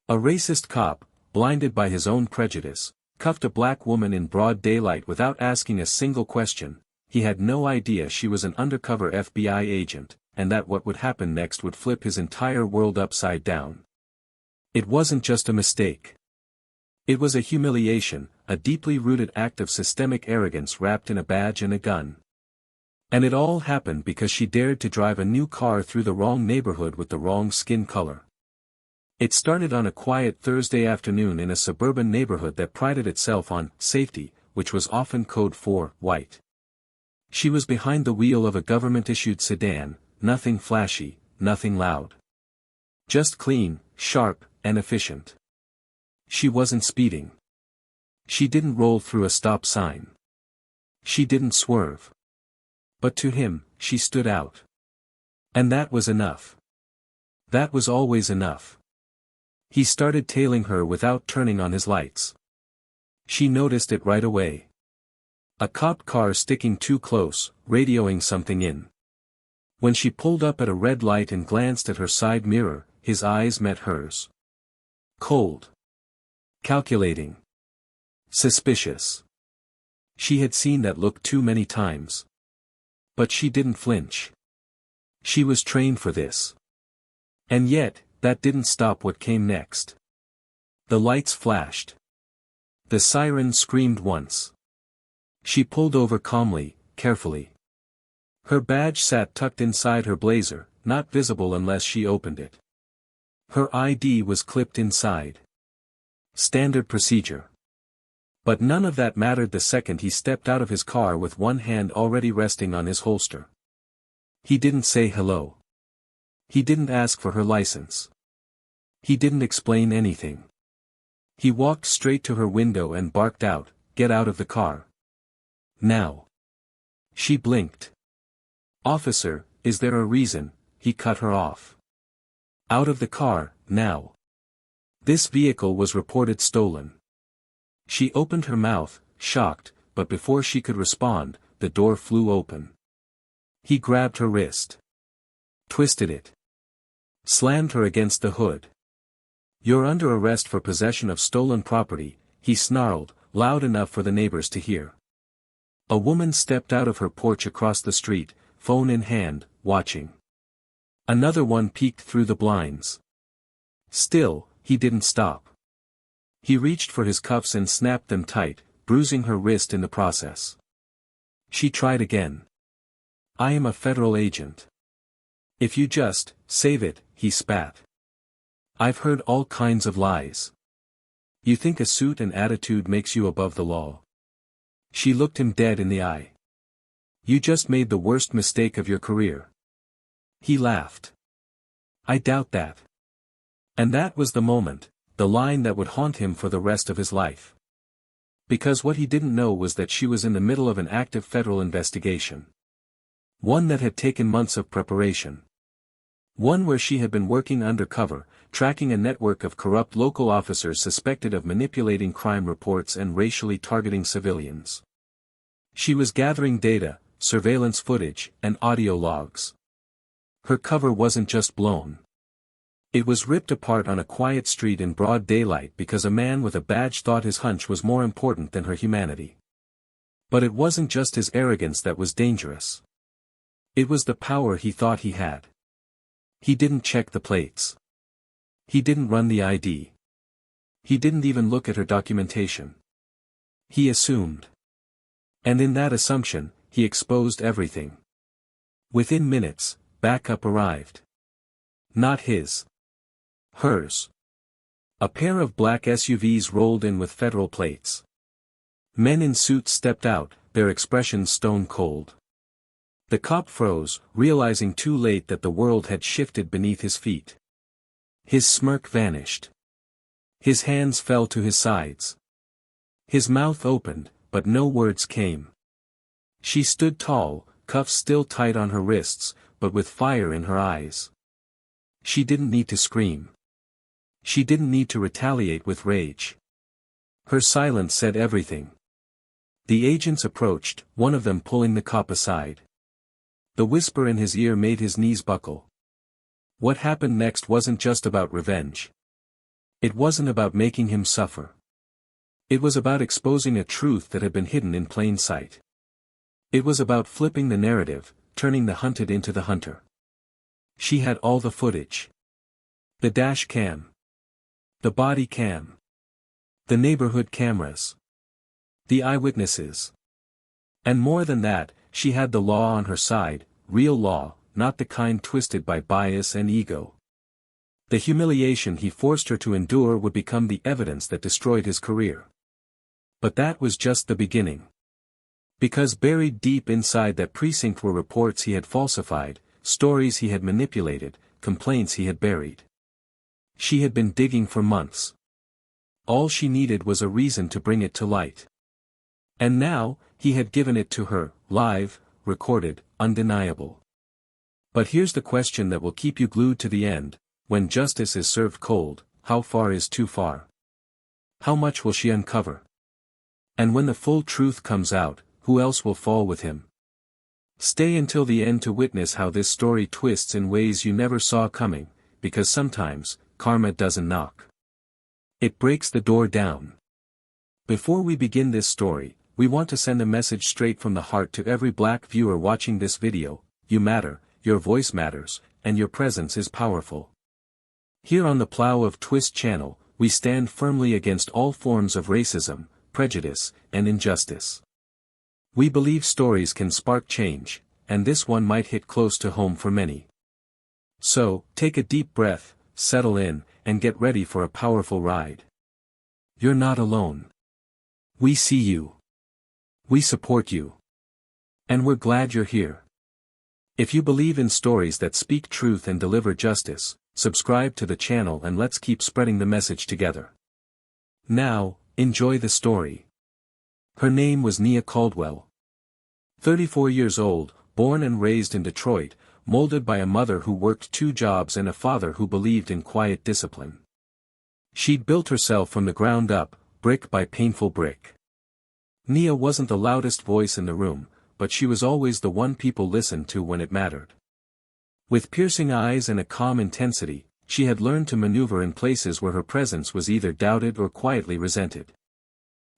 A racist cop, blinded by his own prejudice, cuffed a black woman in broad daylight without asking a single question. He had no idea she was an undercover FBI agent, and that what would happen next would flip his entire world upside down. It wasn't just a mistake. It was a humiliation, a deeply rooted act of systemic arrogance wrapped in a badge and a gun. And it all happened because she dared to drive a new car through the wrong neighborhood with the wrong skin color. It started on a quiet Thursday afternoon in a suburban neighborhood that prided itself on safety, which was often code for white. She was behind the wheel of a government-issued sedan, nothing flashy, nothing loud. Just clean, sharp, and efficient. She wasn't speeding. She didn't roll through a stop sign. She didn't swerve. But to him, she stood out. And that was enough. That was always enough. He started tailing her without turning on his lights. She noticed it right away. A cop car sticking too close, radioing something in. When she pulled up at a red light and glanced at her side mirror, his eyes met hers. Cold. Calculating. Suspicious. She had seen that look too many times. But she didn't flinch. She was trained for this. And yet, that didn't stop what came next. The lights flashed. The siren screamed once. She pulled over calmly, carefully. Her badge sat tucked inside her blazer, not visible unless she opened it. Her ID was clipped inside. Standard procedure. But none of that mattered the second he stepped out of his car with one hand already resting on his holster. He didn't say hello. He didn't ask for her license. He didn't explain anything. He walked straight to her window and barked out, "Get out of the car. Now." She blinked. "Officer, is there a reason?" He cut her off. "Out of the car, now. This vehicle was reported stolen." She opened her mouth, shocked, but before she could respond, the door flew open. He grabbed her wrist. Twisted it. Slammed her against the hood. "You're under arrest for possession of stolen property," he snarled, loud enough for the neighbors to hear. A woman stepped out of her porch across the street, phone in hand, watching. Another one peeked through the blinds. Still, he didn't stop. He reached for his cuffs and snapped them tight, bruising her wrist in the process. She tried again. "I am a federal agent. If you just save it," he spat. "I've heard all kinds of lies. You think a suit and attitude makes you above the law?" She looked him dead in the eye. "You just made the worst mistake of your career." He laughed. "I doubt that." And that was the moment, the line that would haunt him for the rest of his life. Because what he didn't know was that she was in the middle of an active federal investigation. One that had taken months of preparation. One where she had been working undercover, tracking a network of corrupt local officers suspected of manipulating crime reports and racially targeting civilians. She was gathering data, surveillance footage, and audio logs. Her cover wasn't just blown. It was ripped apart on a quiet street in broad daylight because a man with a badge thought his hunch was more important than her humanity. But it wasn't just his arrogance that was dangerous. It was the power he thought he had. He didn't check the plates. He didn't run the ID. He didn't even look at her documentation. He assumed. And in that assumption, he exposed everything. Within minutes, backup arrived. Not his. Hers. A pair of black SUVs rolled in with federal plates. Men in suits stepped out, their expressions stone cold. The cop froze, realizing too late that the world had shifted beneath his feet. His smirk vanished. His hands fell to his sides. His mouth opened, but no words came. She stood tall, cuffs still tight on her wrists, but with fire in her eyes. She didn't need to scream. She didn't need to retaliate with rage. Her silence said everything. The agents approached, one of them pulling the cop aside. The whisper in his ear made his knees buckle. What happened next wasn't just about revenge. It wasn't about making him suffer. It was about exposing a truth that had been hidden in plain sight. It was about flipping the narrative, turning the hunted into the hunter. She had all the footage. The dash cam. The body cam. The neighborhood cameras. The eyewitnesses. And more than that, she had the law on her side, real law, not the kind twisted by bias and ego. The humiliation he forced her to endure would become the evidence that destroyed his career. But that was just the beginning. Because buried deep inside that precinct were reports he had falsified, stories he had manipulated, complaints he had buried. She had been digging for months. All she needed was a reason to bring it to light. And now, he had given it to her, live, recorded, undeniable. But here's the question that will keep you glued to the end: when justice is served cold, how far is too far? How much will she uncover? And when the full truth comes out, who else will fall with him? Stay until the end to witness how this story twists in ways you never saw coming, because sometimes, karma doesn't knock. It breaks the door down. Before we begin this story, we want to send a message straight from the heart to every black viewer watching this video: you matter, your voice matters, and your presence is powerful. Here on the Plow of Twist channel, we stand firmly against all forms of racism, prejudice, and injustice. We believe stories can spark change, and this one might hit close to home for many. So, take a deep breath, settle in, and get ready for a powerful ride. You're not alone. We see you. We support you. And we're glad you're here. If you believe in stories that speak truth and deliver justice, subscribe to the channel and let's keep spreading the message together. Now, enjoy the story. Her name was Nia Caldwell. 34 years old, born and raised in Detroit, molded by a mother who worked 2 jobs and a father who believed in quiet discipline. She'd built herself from the ground up, brick by painful brick. Nia wasn't the loudest voice in the room, but she was always the one people listened to when it mattered. With piercing eyes and a calm intensity, she had learned to maneuver in places where her presence was either doubted or quietly resented.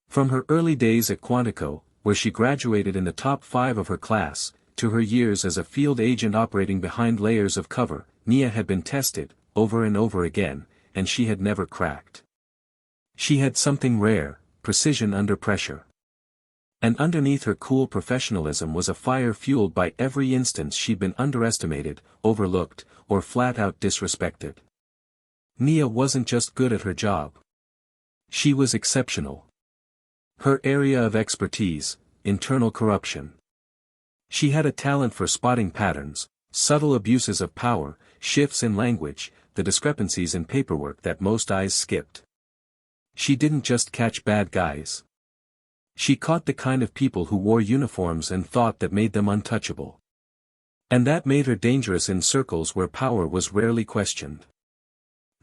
From her early days at Quantico, where she graduated in the top 5 of her class, to her years as a field agent operating behind layers of cover, Nia had been tested, over and over again, and she had never cracked. She had something rare: precision under pressure. And underneath her cool professionalism was a fire fueled by every instance she'd been underestimated, overlooked, or flat-out disrespected. Nia wasn't just good at her job. She was exceptional. Her area of expertise: internal corruption. She had a talent for spotting patterns, subtle abuses of power, shifts in language, the discrepancies in paperwork that most eyes skipped. She didn't just catch bad guys. She caught the kind of people who wore uniforms and thought that made them untouchable. And that made her dangerous in circles where power was rarely questioned.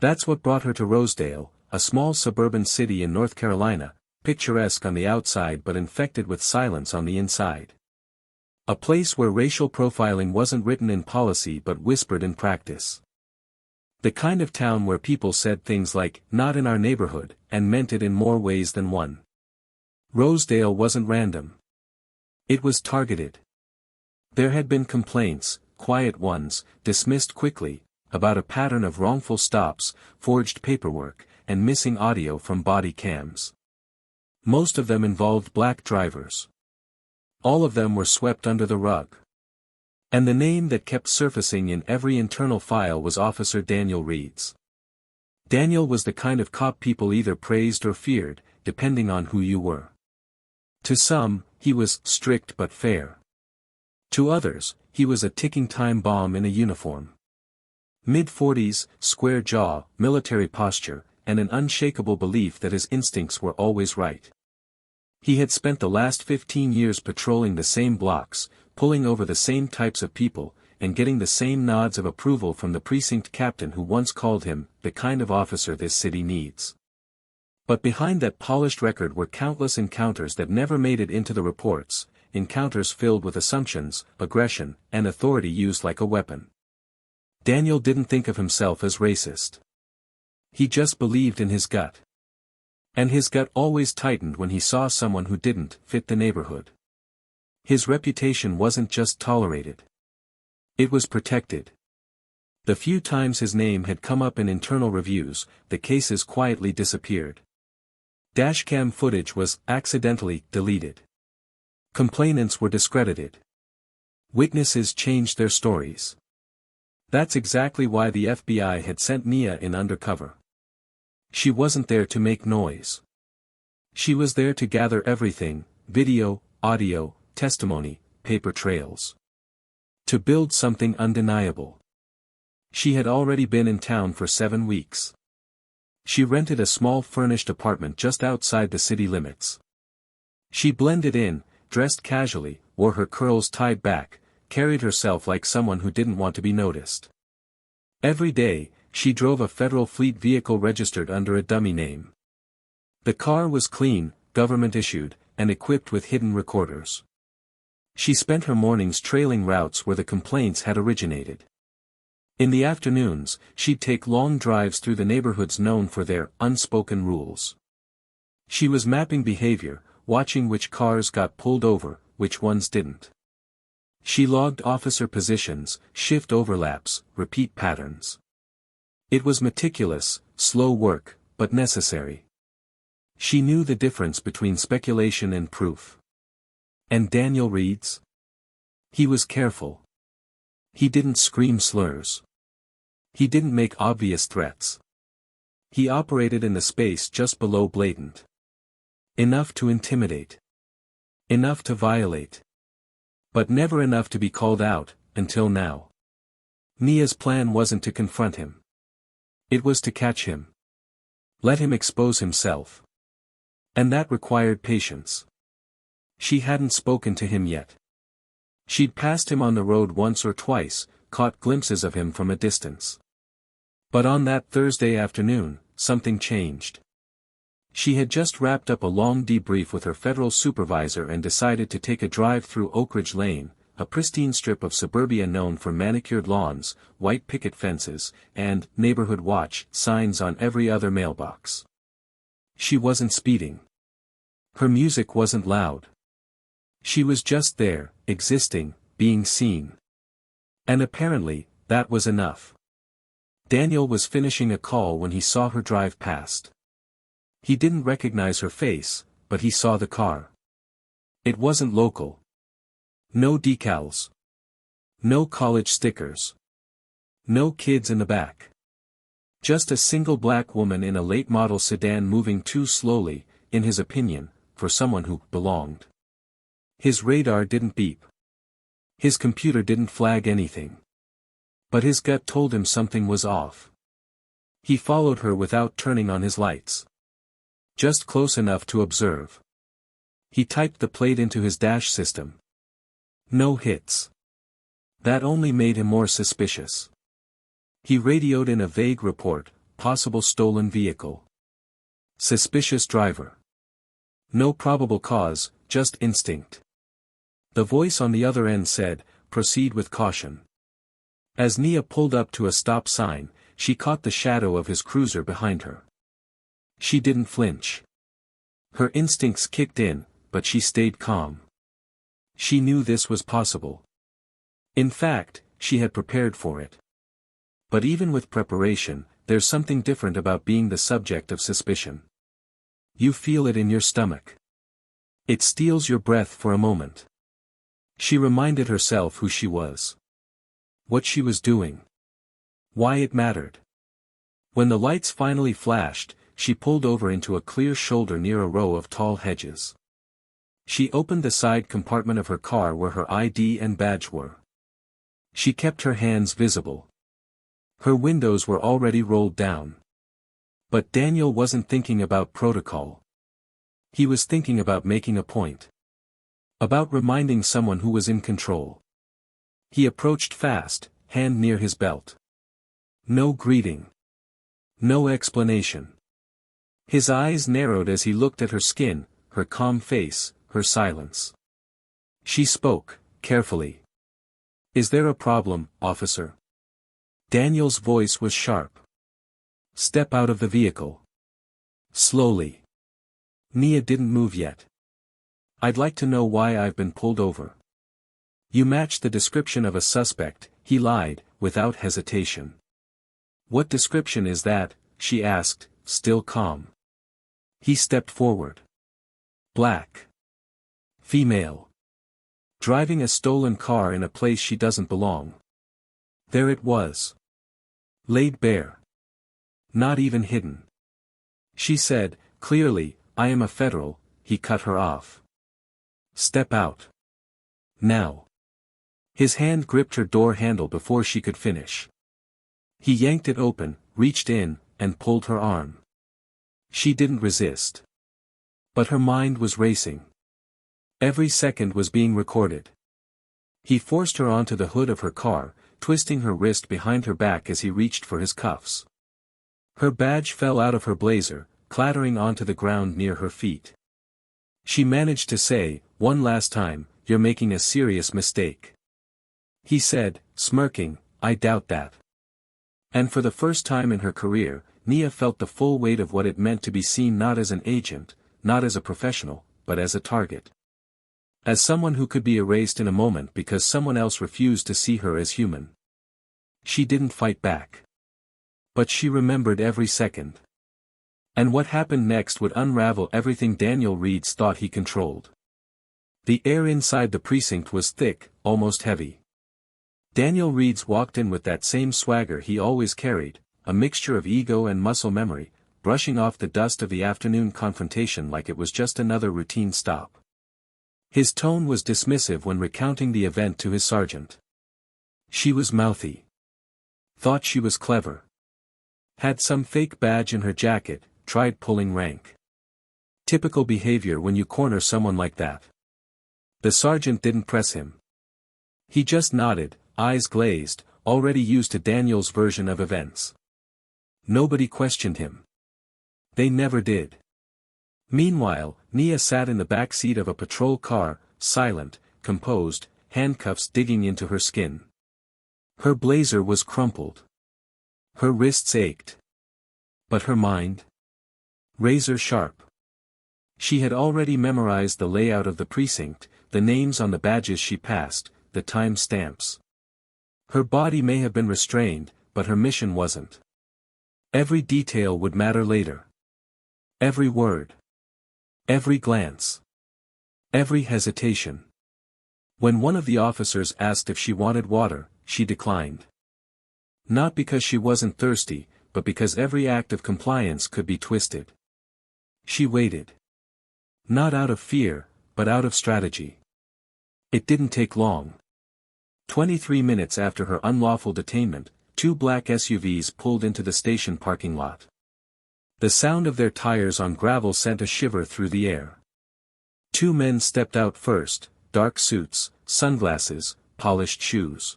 That's what brought her to Rosedale, a small suburban city in North Carolina, picturesque on the outside but infected with silence on the inside. A place where racial profiling wasn't written in policy but whispered in practice. The kind of town where people said things like, "not in our neighborhood," and meant it in more ways than one. Rosedale wasn't random. It was targeted. There had been complaints, quiet ones, dismissed quickly, about a pattern of wrongful stops, forged paperwork, and missing audio from body cams. Most of them involved black drivers. All of them were swept under the rug. And the name that kept surfacing in every internal file was Officer Daniel Reed's. Daniel was the kind of cop people either praised or feared, depending on who you were. To some, he was strict but fair. To others, he was a ticking time bomb in a uniform. Mid-40s, square jaw, military posture, and an unshakable belief that his instincts were always right. He had spent the last 15 years patrolling the same blocks, pulling over the same types of people, and getting the same nods of approval from the precinct captain who once called him the kind of officer this city needs. But behind that polished record were countless encounters that never made it into the reports, encounters filled with assumptions, aggression, and authority used like a weapon. Daniel didn't think of himself as racist. He just believed in his gut. And his gut always tightened when he saw someone who didn't fit the neighborhood. His reputation wasn't just tolerated. It was protected. The few times his name had come up in internal reviews, the cases quietly disappeared. Dashcam footage was accidentally deleted. Complainants were discredited. Witnesses changed their stories. That's exactly why the FBI had sent Nia in undercover. She wasn't there to make noise. She was there to gather everything: video, audio, testimony, paper trails. To build something undeniable. She had already been in town for 7 weeks. She rented a small furnished apartment just outside the city limits. She blended in, dressed casually, wore her curls tied back, carried herself like someone who didn't want to be noticed. Every day, she drove a federal fleet vehicle registered under a dummy name. The car was clean, government-issued, and equipped with hidden recorders. She spent her mornings trailing routes where the complaints had originated. In the afternoons, she'd take long drives through the neighborhoods known for their unspoken rules. She was mapping behavior, watching which cars got pulled over, which ones didn't. She logged officer positions, shift overlaps, repeat patterns. It was meticulous, slow work, but necessary. She knew the difference between speculation and proof. And Daniel Reed's? He was careful. He didn't scream slurs. He didn't make obvious threats. He operated in the space just below blatant. Enough to intimidate. Enough to violate. But never enough to be called out, until now. Nia's plan wasn't to confront him. It was to catch him. Let him expose himself. And that required patience. She hadn't spoken to him yet. She'd passed him on the road once or twice, caught glimpses of him from a distance. But on that Thursday afternoon, something changed. She had just wrapped up a long debrief with her federal supervisor and decided to take a drive through Oak Ridge Lane, a pristine strip of suburbia known for manicured lawns, white picket fences, and neighborhood watch signs on every other mailbox. She wasn't speeding. Her music wasn't loud. She was just there, existing, being seen. And apparently, that was enough. Daniel was finishing a call when he saw her drive past. He didn't recognize her face, but he saw the car. It wasn't local. No decals. No college stickers. No kids in the back. Just a single black woman in a late-model sedan moving too slowly, in his opinion, for someone who belonged. His radar didn't beep. His computer didn't flag anything. But his gut told him something was off. He followed her without turning on his lights. Just close enough to observe. He typed the plate into his dash system. No hits. That only made him more suspicious. He radioed in a vague report: possible stolen vehicle. Suspicious driver. No probable cause, just instinct. The voice on the other end said, "Proceed with caution." As Nia pulled up to a stop sign, she caught the shadow of his cruiser behind her. She didn't flinch. Her instincts kicked in, but she stayed calm. She knew this was possible. In fact, she had prepared for it. But even with preparation, there's something different about being the subject of suspicion. You feel it in your stomach. It steals your breath for a moment. She reminded herself who she was. What she was doing. Why it mattered. When the lights finally flashed, she pulled over into a clear shoulder near a row of tall hedges. She opened the side compartment of her car where her ID and badge were. She kept her hands visible. Her windows were already rolled down. But Daniel wasn't thinking about protocol. He was thinking about making a point. About reminding someone who was in control. He approached fast, hand near his belt. No greeting. No explanation. His eyes narrowed as he looked at her skin, her calm face, her silence. She spoke, carefully. "Is there a problem, officer?" Daniel's voice was sharp. Step out of the vehicle. Slowly. Nia didn't move yet. I'd like to know why I've been pulled over. You match the description of a suspect, he lied, without hesitation. What description is that? She asked, still calm. He stepped forward. Black. Female. Driving a stolen car in a place she doesn't belong. There it was. Laid bare. Not even hidden. She said, clearly, I am a federal. He cut her off. Step out. Now. His hand gripped her door handle before she could finish. He yanked it open, reached in, and pulled her arm. She didn't resist. But her mind was racing. Every second was being recorded. He forced her onto the hood of her car, twisting her wrist behind her back as he reached for his cuffs. Her badge fell out of her blazer, clattering onto the ground near her feet. She managed to say, one last time, you're making a serious mistake. He said, smirking, I doubt that. And for the first time in her career, Nia felt the full weight of what it meant to be seen not as an agent, not as a professional, but as a target. As someone who could be erased in a moment because someone else refused to see her as human. She didn't fight back. But she remembered every second. And what happened next would unravel everything Daniel Reeds thought he controlled. The air inside the precinct was thick, almost heavy. Daniel Reeds walked in with that same swagger he always carried, a mixture of ego and muscle memory, brushing off the dust of the afternoon confrontation like it was just another routine stop. His tone was dismissive when recounting the event to his sergeant. She was mouthy. Thought she was clever. Had some fake badge in her jacket, tried pulling rank. Typical behavior when you corner someone like that. The sergeant didn't press him. He just nodded, eyes glazed, already used to Daniel's version of events. Nobody questioned him. They never did. Meanwhile, Nia sat in the back seat of a patrol car, silent, composed, handcuffs digging into her skin. Her blazer was crumpled. Her wrists ached. But her mind? Razor sharp. She had already memorized the layout of the precinct, the names on the badges she passed, the time stamps. Her body may have been restrained, but her mission wasn't. Every detail would matter later. Every word. Every glance. Every hesitation. When one of the officers asked if she wanted water, she declined. Not because she wasn't thirsty, but because every act of compliance could be twisted. She waited. Not out of fear, but out of strategy. It didn't take long. 23 minutes after her unlawful detainment, 2 black SUVs pulled into the station parking lot. The sound of their tires on gravel sent a shiver through the air. 2 men stepped out first, dark suits, sunglasses, polished shoes.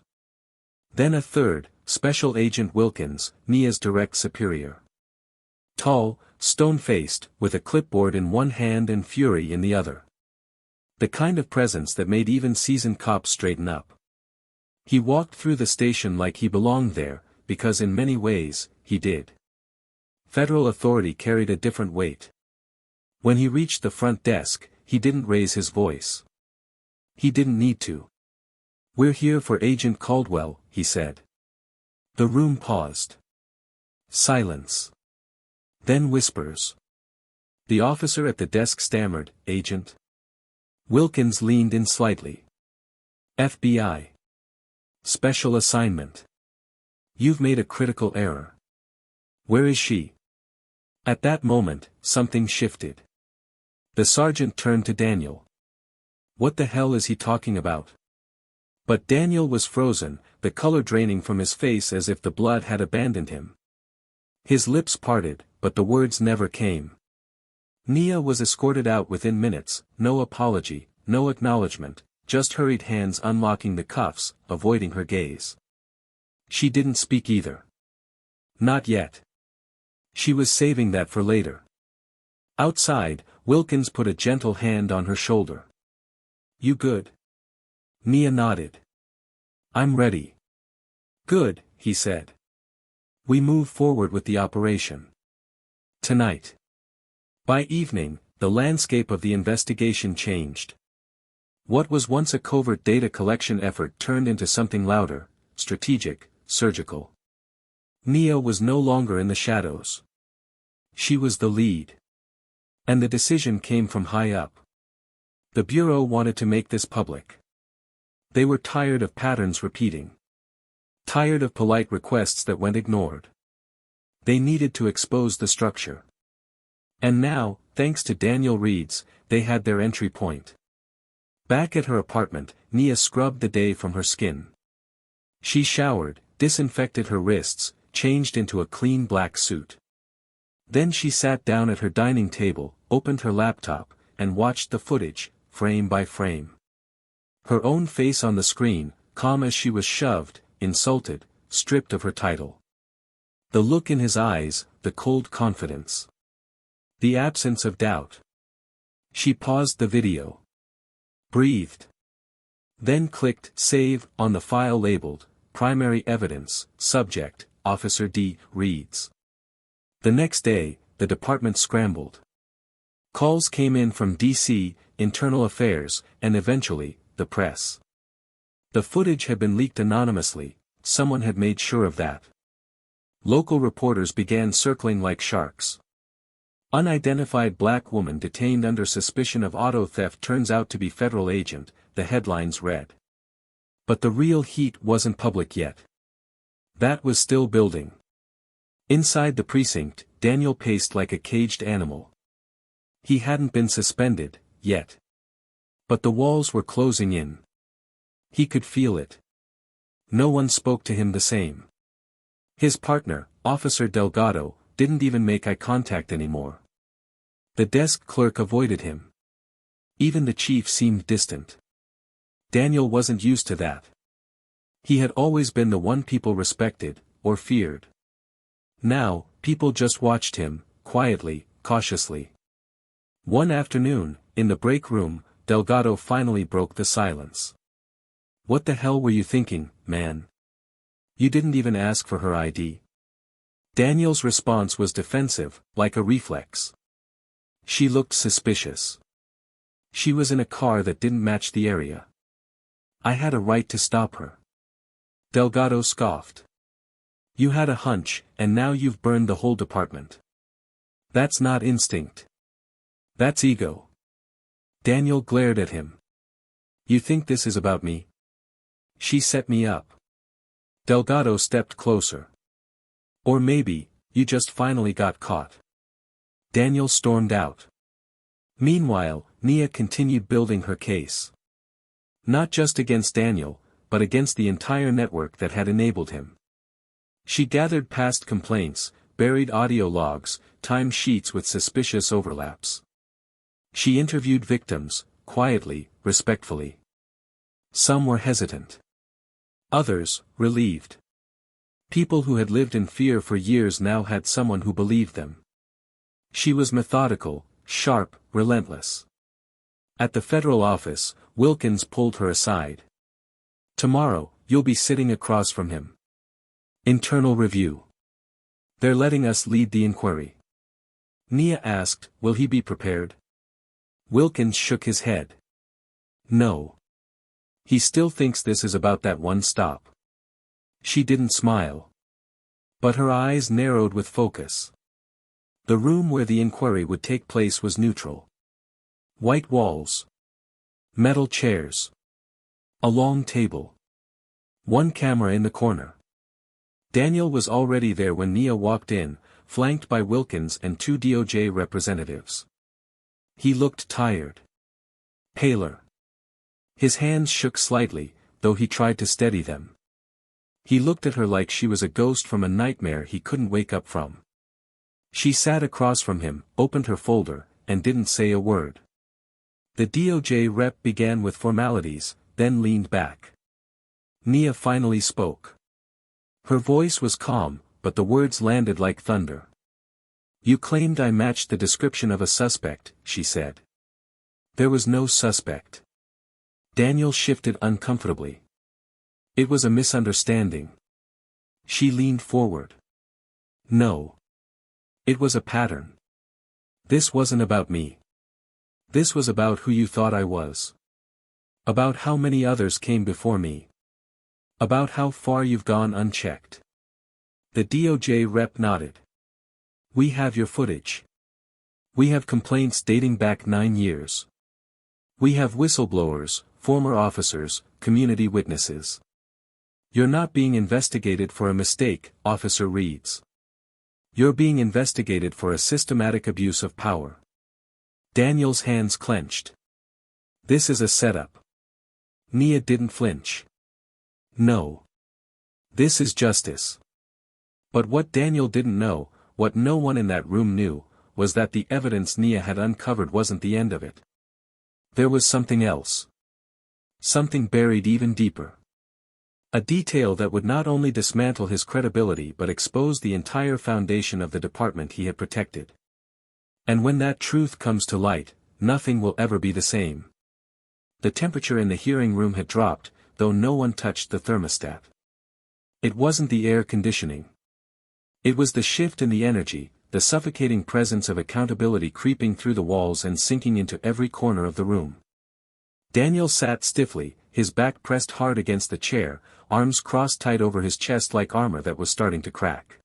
Then a third, Special Agent Wilkins, Nia's direct superior. Tall, stone-faced, with a clipboard in one hand and fury in the other. The kind of presence that made even seasoned cops straighten up. He walked through the station like he belonged there, because in many ways, he did. Federal authority carried a different weight. When he reached the front desk, he didn't raise his voice. He didn't need to. We're here for Agent Caldwell, he said. The room paused. Silence. Then whispers. The officer at the desk stammered, Agent. Wilkins leaned in slightly. FBI. Special assignment. You've made a critical error. Where is she? At that moment, something shifted. The sergeant turned to Daniel. What the hell is he talking about? But Daniel was frozen, the color draining from his face as if the blood had abandoned him. His lips parted, but the words never came. Nia was escorted out within minutes, no apology, no acknowledgement, just hurried hands unlocking the cuffs, avoiding her gaze. She didn't speak either. Not yet. She was saving that for later. Outside, Wilkins put a gentle hand on her shoulder. You good? Nia nodded. I'm ready. Good, he said. We move forward with the operation. Tonight. By evening, the landscape of the investigation changed. What was once a covert data collection effort turned into something louder, strategic, surgical. Nia was no longer in the shadows. She was the lead. And the decision came from high up. The Bureau wanted to make this public. They were tired of patterns repeating. Tired of polite requests that went ignored. They needed to expose the structure. And now, thanks to Daniel Reed's, they had their entry point. Back at her apartment, Nia scrubbed the day from her skin. She showered, disinfected her wrists, changed into a clean black suit. Then she sat down at her dining table, opened her laptop, and watched the footage, frame by frame. Her own face on the screen, calm as she was shoved, insulted, stripped of her title. The look in his eyes, the cold confidence. The absence of doubt. She paused the video. Breathed. Then clicked Save on the file labeled, Primary Evidence, Subject, Officer D. Reeds. The next day, the department scrambled. Calls came in from D.C., Internal Affairs, and eventually, the press. The footage had been leaked anonymously, someone had made sure of that. Local reporters began circling like sharks. Unidentified black woman detained under suspicion of auto theft turns out to be federal agent, the headlines read. But the real heat wasn't public yet. That was still building. Inside the precinct, Daniel paced like a caged animal. He hadn't been suspended, yet. But the walls were closing in. He could feel it. No one spoke to him the same. His partner, Officer Delgado, didn't even make eye contact anymore. The desk clerk avoided him. Even the chief seemed distant. Daniel wasn't used to that. He had always been the one people respected, or feared. Now, people just watched him, quietly, cautiously. One afternoon, in the break room, Delgado finally broke the silence. "What the hell were you thinking, man? You didn't even ask for her ID." Daniel's response was defensive, like a reflex. She looked suspicious. She was in a car that didn't match the area. I had a right to stop her. Delgado scoffed. You had a hunch, and now you've burned the whole department. That's not instinct. That's ego. Daniel glared at him. You think this is about me? She set me up. Delgado stepped closer. Or maybe, you just finally got caught. Daniel stormed out. Meanwhile, Nia continued building her case. Not just against Daniel, but against the entire network that had enabled him. She gathered past complaints, buried audio logs, time sheets with suspicious overlaps. She interviewed victims, quietly, respectfully. Some were hesitant. Others, relieved. People who had lived in fear for years now had someone who believed them. She was methodical, sharp, relentless. At the federal office, Wilkins pulled her aside. Tomorrow, you'll be sitting across from him. Internal review. They're letting us lead the inquiry. Nia asked, will he be prepared? Wilkins shook his head. No. He still thinks this is about that one stop. She didn't smile. But her eyes narrowed with focus. The room where the inquiry would take place was neutral. White walls. Metal chairs. A long table. One camera in the corner. Daniel was already there when Nia walked in, flanked by Wilkins and two DOJ representatives. He looked tired. Paler. His hands shook slightly, though he tried to steady them. He looked at her like she was a ghost from a nightmare he couldn't wake up from. She sat across from him, opened her folder, and didn't say a word. The DOJ rep began with formalities, then leaned back. Nia finally spoke. Her voice was calm, but the words landed like thunder. You claimed I matched the description of a suspect, she said. There was no suspect. Daniel shifted uncomfortably. It was a misunderstanding. She leaned forward. No. It was a pattern. This wasn't about me. This was about who you thought I was. About how many others came before me. About how far you've gone unchecked. The DOJ rep nodded. We have your footage. We have complaints dating back 9 years. We have whistleblowers, former officers, community witnesses. You're not being investigated for a mistake, Officer Reeds. You're being investigated for a systematic abuse of power. Daniel's hands clenched. This is a setup. Nia didn't flinch. No. This is justice. But what Daniel didn't know, what no one in that room knew, was that the evidence Nia had uncovered wasn't the end of it. There was something else. Something buried even deeper. A detail that would not only dismantle his credibility but expose the entire foundation of the department he had protected. And when that truth comes to light, nothing will ever be the same. The temperature in the hearing room had dropped, though no one touched the thermostat. It wasn't the air conditioning. It was the shift in the energy, the suffocating presence of accountability creeping through the walls and sinking into every corner of the room. Daniel sat stiffly, his back pressed hard against the chair, arms crossed tight over his chest like armor that was starting to crack.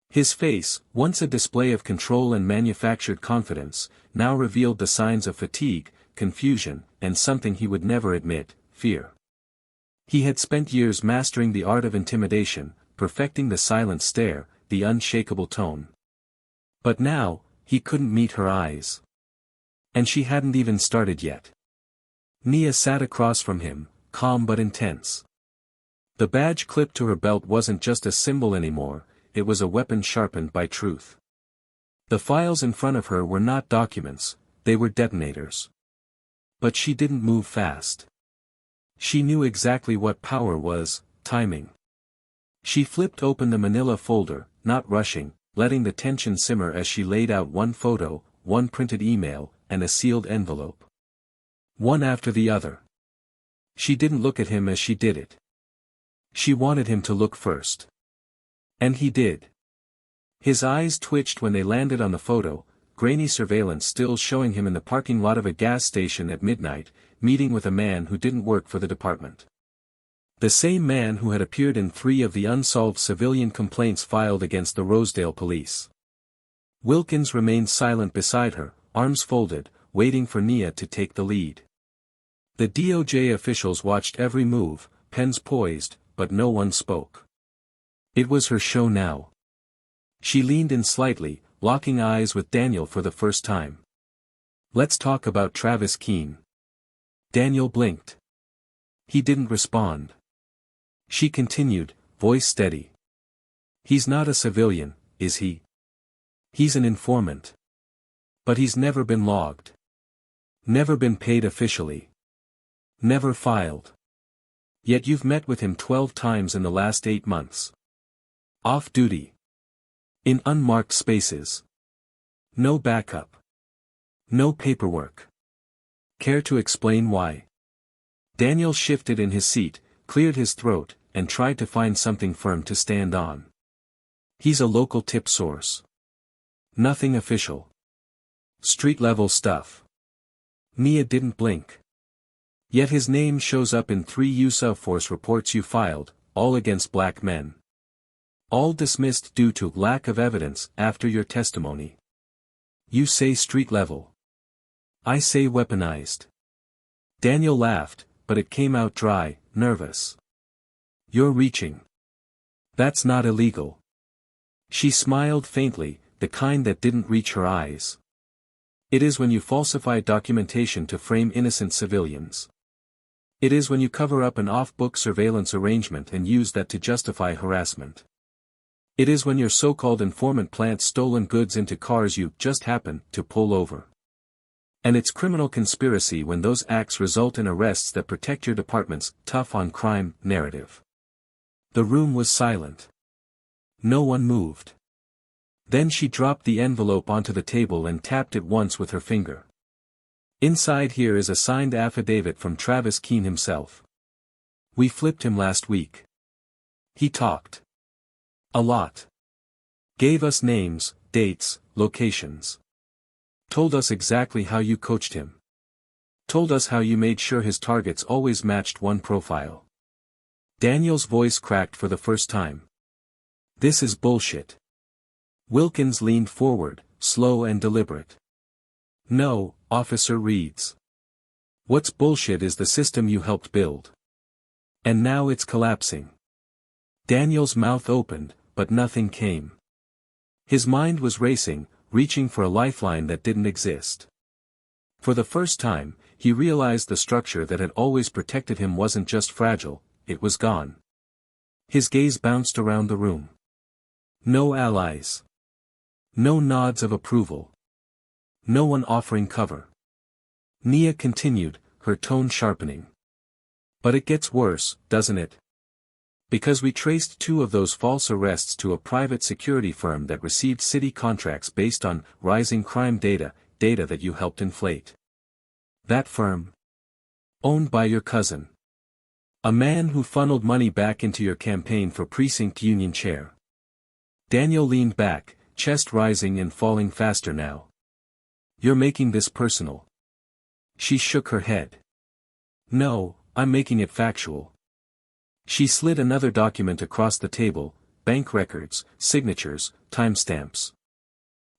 His face, once a display of control and manufactured confidence, now revealed the signs of fatigue, confusion, and something he would never admit, fear. He had spent years mastering the art of intimidation, perfecting the silent stare, the unshakable tone. But now, he couldn't meet her eyes. And she hadn't even started yet. Nia sat across from him, calm but intense. The badge clipped to her belt wasn't just a symbol anymore, it was a weapon sharpened by truth. The files in front of her were not documents, they were detonators. But she didn't move fast. She knew exactly what power was, timing. She flipped open the manila folder, not rushing, letting the tension simmer as she laid out one photo, one printed email, and a sealed envelope. One after the other. She didn't look at him as she did it. She wanted him to look first. And he did. His eyes twitched when they landed on the photo, grainy surveillance still showing him in the parking lot of a gas station at midnight, meeting with a man who didn't work for the department. The same man who had appeared in 3 of the unsolved civilian complaints filed against the Rosedale police. Wilkins remained silent beside her, arms folded, waiting for Nia to take the lead. The DOJ officials watched every move, pens poised, but no one spoke. It was her show now. She leaned in slightly, locking eyes with Daniel for the first time. Let's talk about Travis Keene. Daniel blinked. He didn't respond. She continued, voice steady. He's not a civilian, is he? He's an informant. But he's never been logged. Never been paid officially. Never filed. Yet you've met with him 12 times in the last 8 months. Off duty. In unmarked spaces. No backup. No paperwork. Care to explain why? Daniel shifted in his seat, cleared his throat, and tried to find something firm to stand on. He's a local tip source. Nothing official. Street-level stuff. Nia didn't blink. Yet his name shows up in 3 use of force reports you filed, all against black men. All dismissed due to lack of evidence after your testimony. You say street-level. I say weaponized. Daniel laughed, but it came out dry, nervous. You're reaching. That's not illegal. She smiled faintly, the kind that didn't reach her eyes. It is when you falsify documentation to frame innocent civilians. It is when you cover up an off-book surveillance arrangement and use that to justify harassment. It is when your so-called informant plants stolen goods into cars you just happen to pull over. And it's criminal conspiracy when those acts result in arrests that protect your department's tough-on-crime narrative. The room was silent. No one moved. Then she dropped the envelope onto the table and tapped it once with her finger. Inside here is a signed affidavit from Travis Keene himself. We flipped him last week. He talked. A lot. Gave us names, dates, locations. Told us exactly how you coached him. Told us how you made sure his targets always matched one profile. Daniel's voice cracked for the first time. This is bullshit. Wilkins leaned forward, slow and deliberate. No, Officer Reeds. What's bullshit is the system you helped build. And now it's collapsing. Daniel's mouth opened, but nothing came. His mind was racing, reaching for a lifeline that didn't exist. For the first time, he realized the structure that had always protected him wasn't just fragile, it was gone. His gaze bounced around the room. No allies. No nods of approval. No one offering cover. Nia continued, her tone sharpening. But it gets worse, doesn't it? Because we traced 2 of those false arrests to a private security firm that received city contracts based on rising crime data that you helped inflate. That firm? Owned by your cousin. A man who funneled money back into your campaign for precinct union chair. Daniel leaned back, chest rising and falling faster now. You're making this personal. She shook her head. No, I'm making it factual. She slid another document across the table, bank records, signatures, timestamps.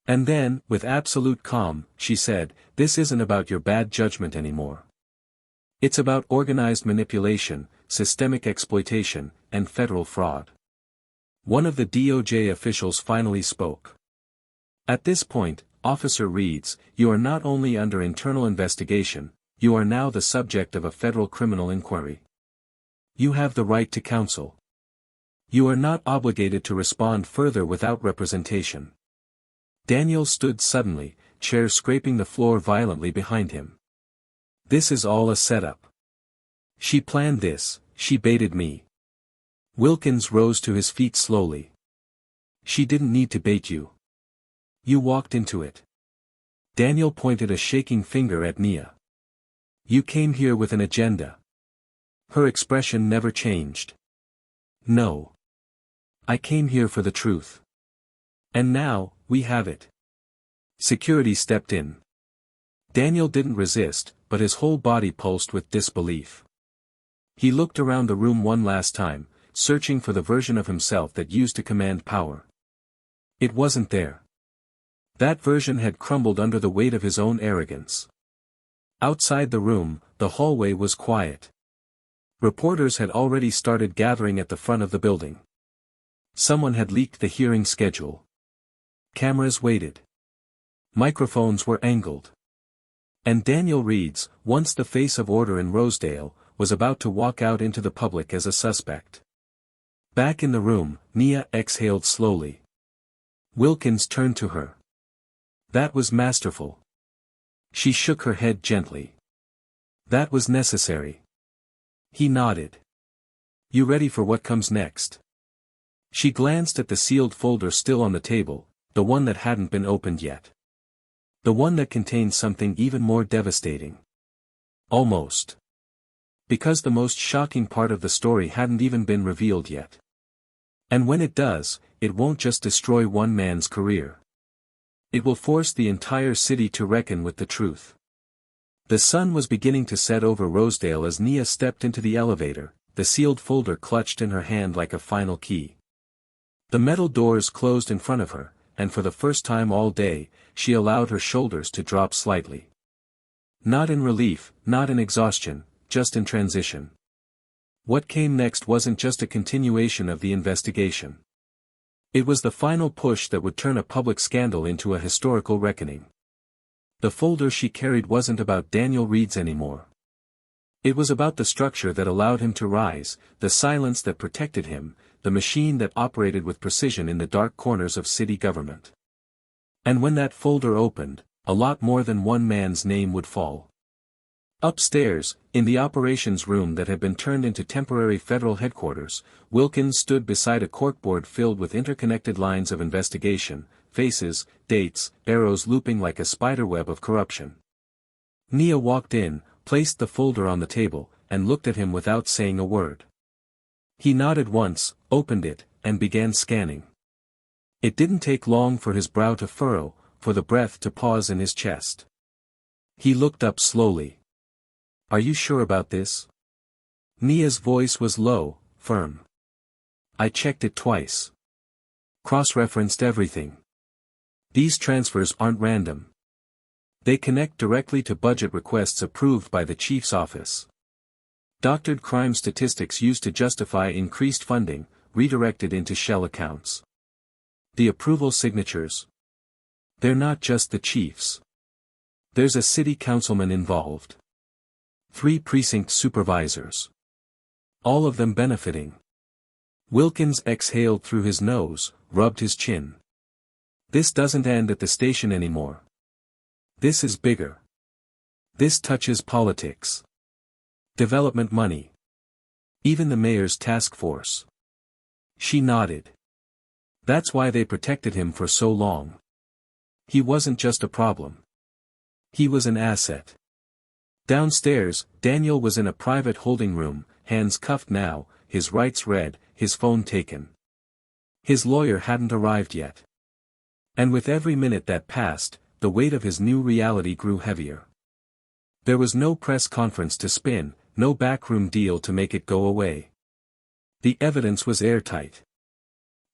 And then, with absolute calm, she said, this isn't about your bad judgment anymore. It's about organized manipulation, systemic exploitation, and federal fraud. One of the DOJ officials finally spoke. At this point, Officer Reeds, you are not only under internal investigation, you are now the subject of a federal criminal inquiry. You have the right to counsel. You are not obligated to respond further without representation. Daniel stood suddenly, chair scraping the floor violently behind him. This is all a setup. She planned this, she baited me. Wilkins rose to his feet slowly. She didn't need to bait you. You walked into it. Daniel pointed a shaking finger at Nia. You came here with an agenda. Her expression never changed. No. I came here for the truth. And now, we have it. Security stepped in. Daniel didn't resist, but his whole body pulsed with disbelief. He looked around the room one last time, searching for the version of himself that used to command power. It wasn't there. That version had crumbled under the weight of his own arrogance. Outside the room, the hallway was quiet. Reporters had already started gathering at the front of the building. Someone had leaked the hearing schedule. Cameras waited. Microphones were angled. And Daniel Reeds, once the face of order in Rosedale, was about to walk out into the public as a suspect. Back in the room, Nia exhaled slowly. Wilkins turned to her. That was masterful. She shook her head gently. That was necessary. He nodded. You ready for what comes next? She glanced at the sealed folder still on the table, the one that hadn't been opened yet. The one that contained something even more devastating. Almost. Because the most shocking part of the story hadn't even been revealed yet. And when it does, it won't just destroy one man's career. It will force the entire city to reckon with the truth. The sun was beginning to set over Rosedale as Nia stepped into the elevator, the sealed folder clutched in her hand like a final key. The metal doors closed in front of her, and for the first time all day, she allowed her shoulders to drop slightly. Not in relief, not in exhaustion, just in transition. What came next wasn't just a continuation of the investigation. It was the final push that would turn a public scandal into a historical reckoning. The folder she carried wasn't about Daniel Reeds anymore. It was about the structure that allowed him to rise, the silence that protected him, the machine that operated with precision in the dark corners of city government. And when that folder opened, a lot more than one man's name would fall. Upstairs, in the operations room that had been turned into temporary federal headquarters, Wilkins stood beside a corkboard filled with interconnected lines of investigation, faces, dates, arrows looping like a spiderweb of corruption. Nia walked in, placed the folder on the table, and looked at him without saying a word. He nodded once, opened it, and began scanning. It didn't take long for his brow to furrow, for the breath to pause in his chest. He looked up slowly. "Are you sure about this?" Nia's voice was low, firm. "I checked it twice. Cross-referenced everything. These transfers aren't random. They connect directly to budget requests approved by the chief's office. Doctored crime statistics used to justify increased funding, redirected into shell accounts. The approval signatures. They're not just the chief's. There's a city councilman involved. 3 precinct supervisors. All of them benefiting." Wilkins exhaled through his nose, rubbed his chin. "This doesn't end at the station anymore. This is bigger. This touches politics. Development money. Even the mayor's task force." She nodded. "That's why they protected him for so long. He wasn't just a problem. He was an asset." Downstairs, Daniel was in a private holding room, hands cuffed now, his rights read, his phone taken. His lawyer hadn't arrived yet. And with every minute that passed, the weight of his new reality grew heavier. There was no press conference to spin, no backroom deal to make it go away. The evidence was airtight.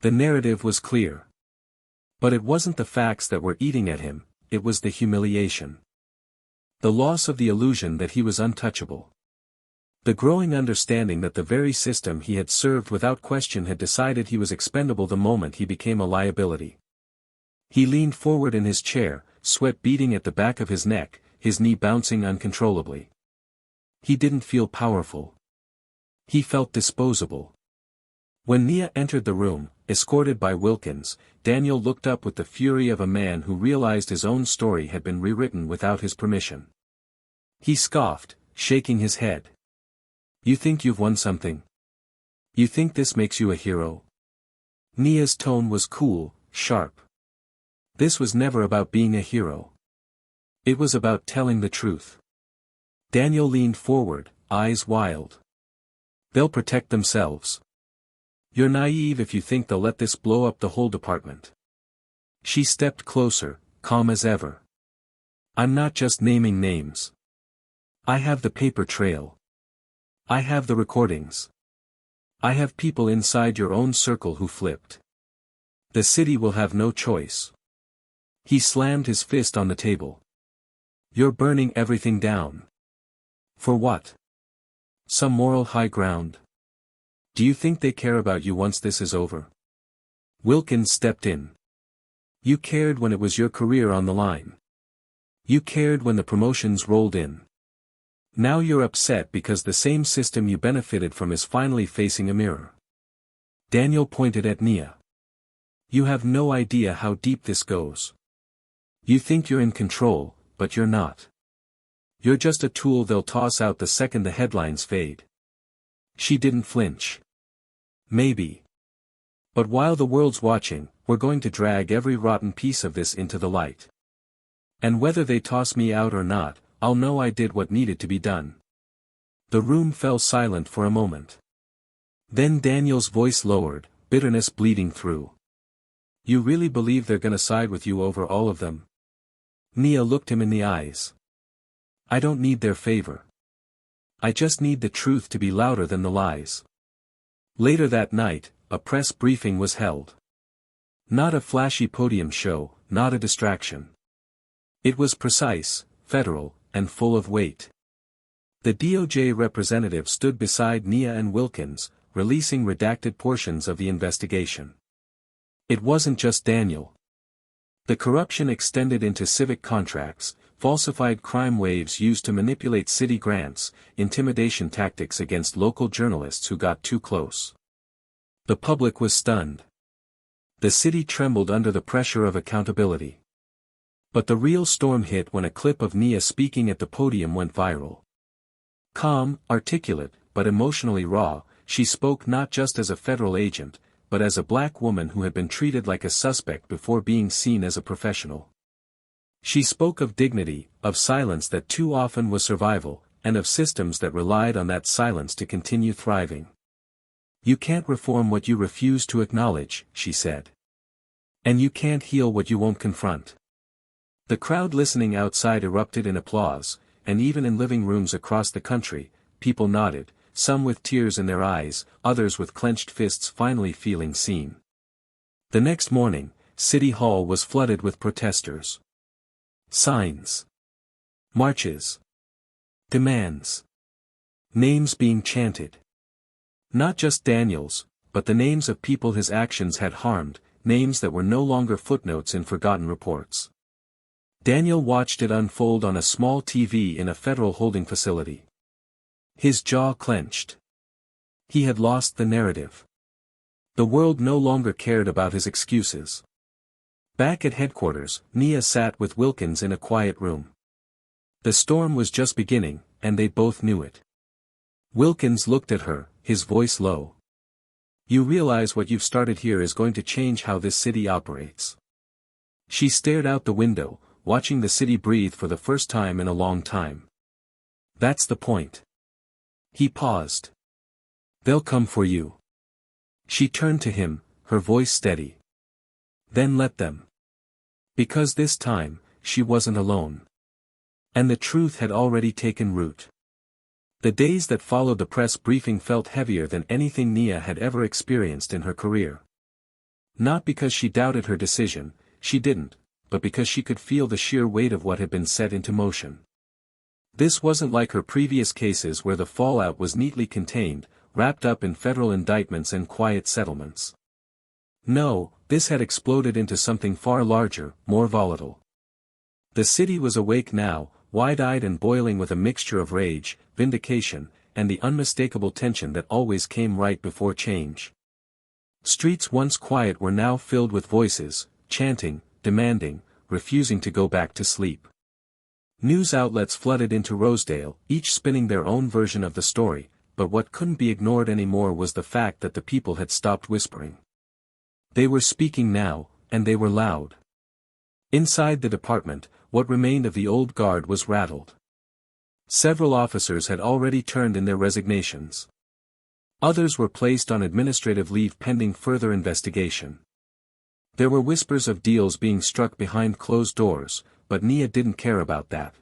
The narrative was clear. But it wasn't the facts that were eating at him, it was the humiliation. The loss of the illusion that he was untouchable. The growing understanding that the very system he had served without question had decided he was expendable the moment he became a liability. He leaned forward in his chair, sweat beading at the back of his neck, his knee bouncing uncontrollably. He didn't feel powerful. He felt disposable. When Nia entered the room, escorted by Wilkins, Daniel looked up with the fury of a man who realized his own story had been rewritten without his permission. He scoffed, shaking his head. "You think you've won something? You think this makes you a hero?" Nia's tone was cool, sharp. This was never about being a hero. It was about telling the truth. Daniel leaned forward, eyes wild. "They'll protect themselves. You're naive if you think they'll let this blow up the whole department." She stepped closer, calm as ever. "I'm not just naming names. I have the paper trail. I have the recordings. I have people inside your own circle who flipped. The city will have no choice." He slammed his fist on the table. "You're burning everything down. For what? Some moral high ground? Do you think they care about you once this is over?" Wilkins stepped in. "You cared when it was your career on the line. You cared when the promotions rolled in. Now you're upset because the same system you benefited from is finally facing a mirror." Daniel pointed at Nia. "You have no idea how deep this goes. You think you're in control, but you're not. You're just a tool they'll toss out the second the headlines fade." She didn't flinch. "Maybe. But while the world's watching, we're going to drag every rotten piece of this into the light. And whether they toss me out or not, I'll know I did what needed to be done." The room fell silent for a moment. Then Daniel's voice lowered, bitterness bleeding through. "You really believe they're gonna side with you over all of them?" Nia looked him in the eyes. "I don't need their favor. I just need the truth to be louder than the lies." Later that night, a press briefing was held. Not a flashy podium show, not a distraction. It was precise, federal, and full of weight. The DOJ representative stood beside Nia and Wilkins, releasing redacted portions of the investigation. It wasn't just Daniel. The corruption extended into civic contracts, falsified crime waves used to manipulate city grants, intimidation tactics against local journalists who got too close. The public was stunned. The city trembled under the pressure of accountability. But the real storm hit when a clip of Nia speaking at the podium went viral. Calm, articulate, but emotionally raw, she spoke not just as a federal agent, but as a black woman who had been treated like a suspect before being seen as a professional. She spoke of dignity, of silence that too often was survival, and of systems that relied on that silence to continue thriving. "You can't reform what you refuse to acknowledge," she said. And you can't heal what you won't confront. The crowd listening outside erupted in applause, and even in living rooms across the country, people nodded, some with tears in their eyes, others with clenched fists finally feeling seen. The next morning, City Hall was flooded with protesters. Signs. Marches. Demands. Names being chanted. Not just Daniel's, but the names of people his actions had harmed, names that were no longer footnotes in forgotten reports. Daniel watched it unfold on a small TV in a federal holding facility. His jaw clenched. He had lost the narrative. The world no longer cared about his excuses. Back at headquarters, Nia sat with Wilkins in a quiet room. The storm was just beginning, and they both knew it. Wilkins looked at her, his voice low. You realize what you've started here is going to change how this city operates. She stared out the window, watching the city breathe for the first time in a long time. That's the point. He paused. They'll come for you. She turned to him, her voice steady. Then let them. Because this time, she wasn't alone. And the truth had already taken root. The days that followed the press briefing felt heavier than anything Nia had ever experienced in her career. Not because she doubted her decision, she didn't, but because she could feel the sheer weight of what had been set into motion. This wasn't like her previous cases where the fallout was neatly contained, wrapped up in federal indictments and quiet settlements. No, this had exploded into something far larger, more volatile. The city was awake now, wide-eyed and boiling with a mixture of rage, vindication, and the unmistakable tension that always came right before change. Streets once quiet were now filled with voices, chanting, demanding, refusing to go back to sleep. News outlets flooded into Rosedale, each spinning their own version of the story, but what couldn't be ignored anymore was the fact that the people had stopped whispering. They were speaking now, and they were loud. Inside the department, what remained of the old guard was rattled. Several officers had already turned in their resignations. Others were placed on administrative leave pending further investigation. There were whispers of deals being struck behind closed doors, but Nia didn't care about that.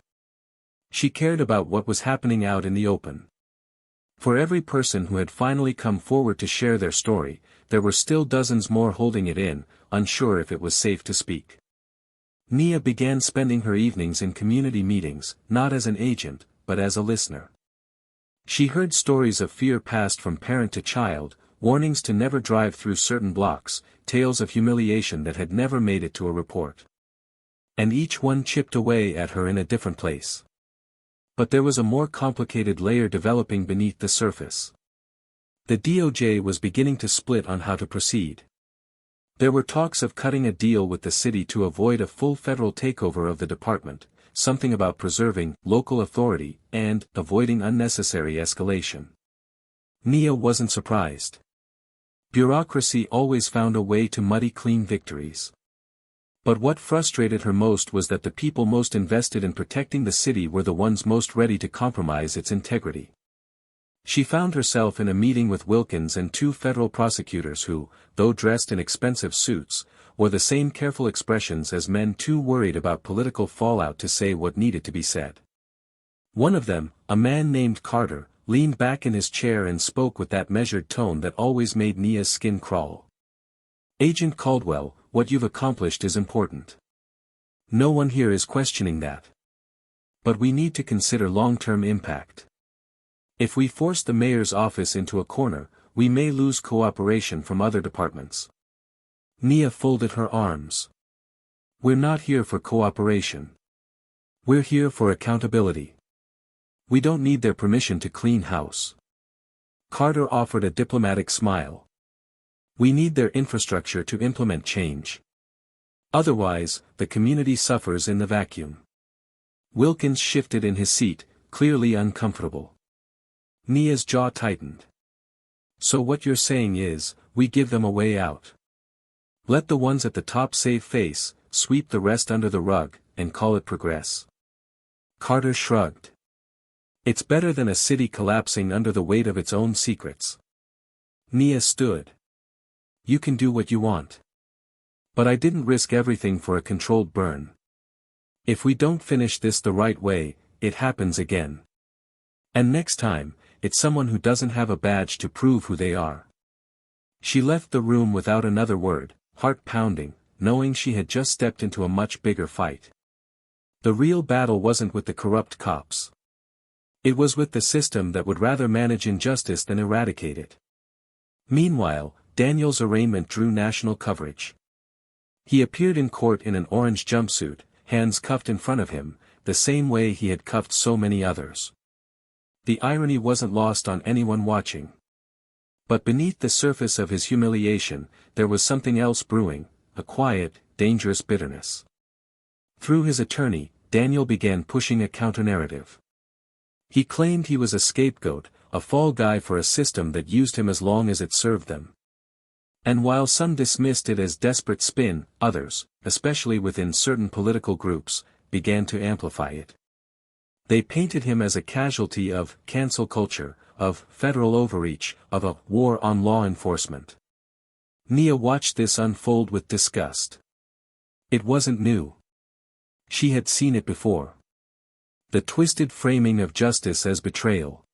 She cared about what was happening out in the open. For every person who had finally come forward to share their story, there were still dozens more holding it in, unsure if it was safe to speak. Nia began spending her evenings in community meetings, not as an agent, but as a listener. She heard stories of fear passed from parent to child, warnings to never drive through certain blocks, tales of humiliation that had never made it to a report. And each one chipped away at her in a different place. But there was a more complicated layer developing beneath the surface. The DOJ was beginning to split on how to proceed. There were talks of cutting a deal with the city to avoid a full federal takeover of the department, something about preserving local authority and avoiding unnecessary escalation. Nia wasn't surprised. Bureaucracy always found a way to muddy clean victories. But what frustrated her most was that the people most invested in protecting the city were the ones most ready to compromise its integrity. She found herself in a meeting with Wilkins and two federal prosecutors who, though dressed in expensive suits, wore the same careful expressions as men too worried about political fallout to say what needed to be said. One of them, a man named Carter, leaned back in his chair and spoke with that measured tone that always made Nia's skin crawl. "Agent Caldwell, what you've accomplished is important. No one here is questioning that. But we need to consider long-term impact. If we force the mayor's office into a corner, we may lose cooperation from other departments." Nia folded her arms. "We're not here for cooperation. We're here for accountability. We don't need their permission to clean house." Carter offered a diplomatic smile. "We need their infrastructure to implement change. Otherwise, the community suffers in the vacuum." Wilkins shifted in his seat, clearly uncomfortable. Nia's jaw tightened. "So what you're saying is, we give them a way out. Let the ones at the top save face, sweep the rest under the rug, and call it progress." Carter shrugged. "It's better than a city collapsing under the weight of its own secrets." Nia stood. "You can do what you want. But I didn't risk everything for a controlled burn. If we don't finish this the right way, it happens again. And next time, it's someone who doesn't have a badge to prove who they are." She left the room without another word, heart pounding, knowing she had just stepped into a much bigger fight. The real battle wasn't with the corrupt cops. It was with the system that would rather manage injustice than eradicate it. Meanwhile, Daniel's arraignment drew national coverage. He appeared in court in an orange jumpsuit, hands cuffed in front of him, the same way he had cuffed so many others. The irony wasn't lost on anyone watching. But beneath the surface of his humiliation, there was something else brewing, a quiet, dangerous bitterness. Through his attorney, Daniel began pushing a counter-narrative. He claimed he was a scapegoat, a fall guy for a system that used him as long as it served them. And while some dismissed it as desperate spin, others, especially within certain political groups, began to amplify it. They painted him as a casualty of cancel culture, of federal overreach, of a war on law enforcement. Nia watched this unfold with disgust. It wasn't new. She had seen it before. The twisted framing of justice as betrayal.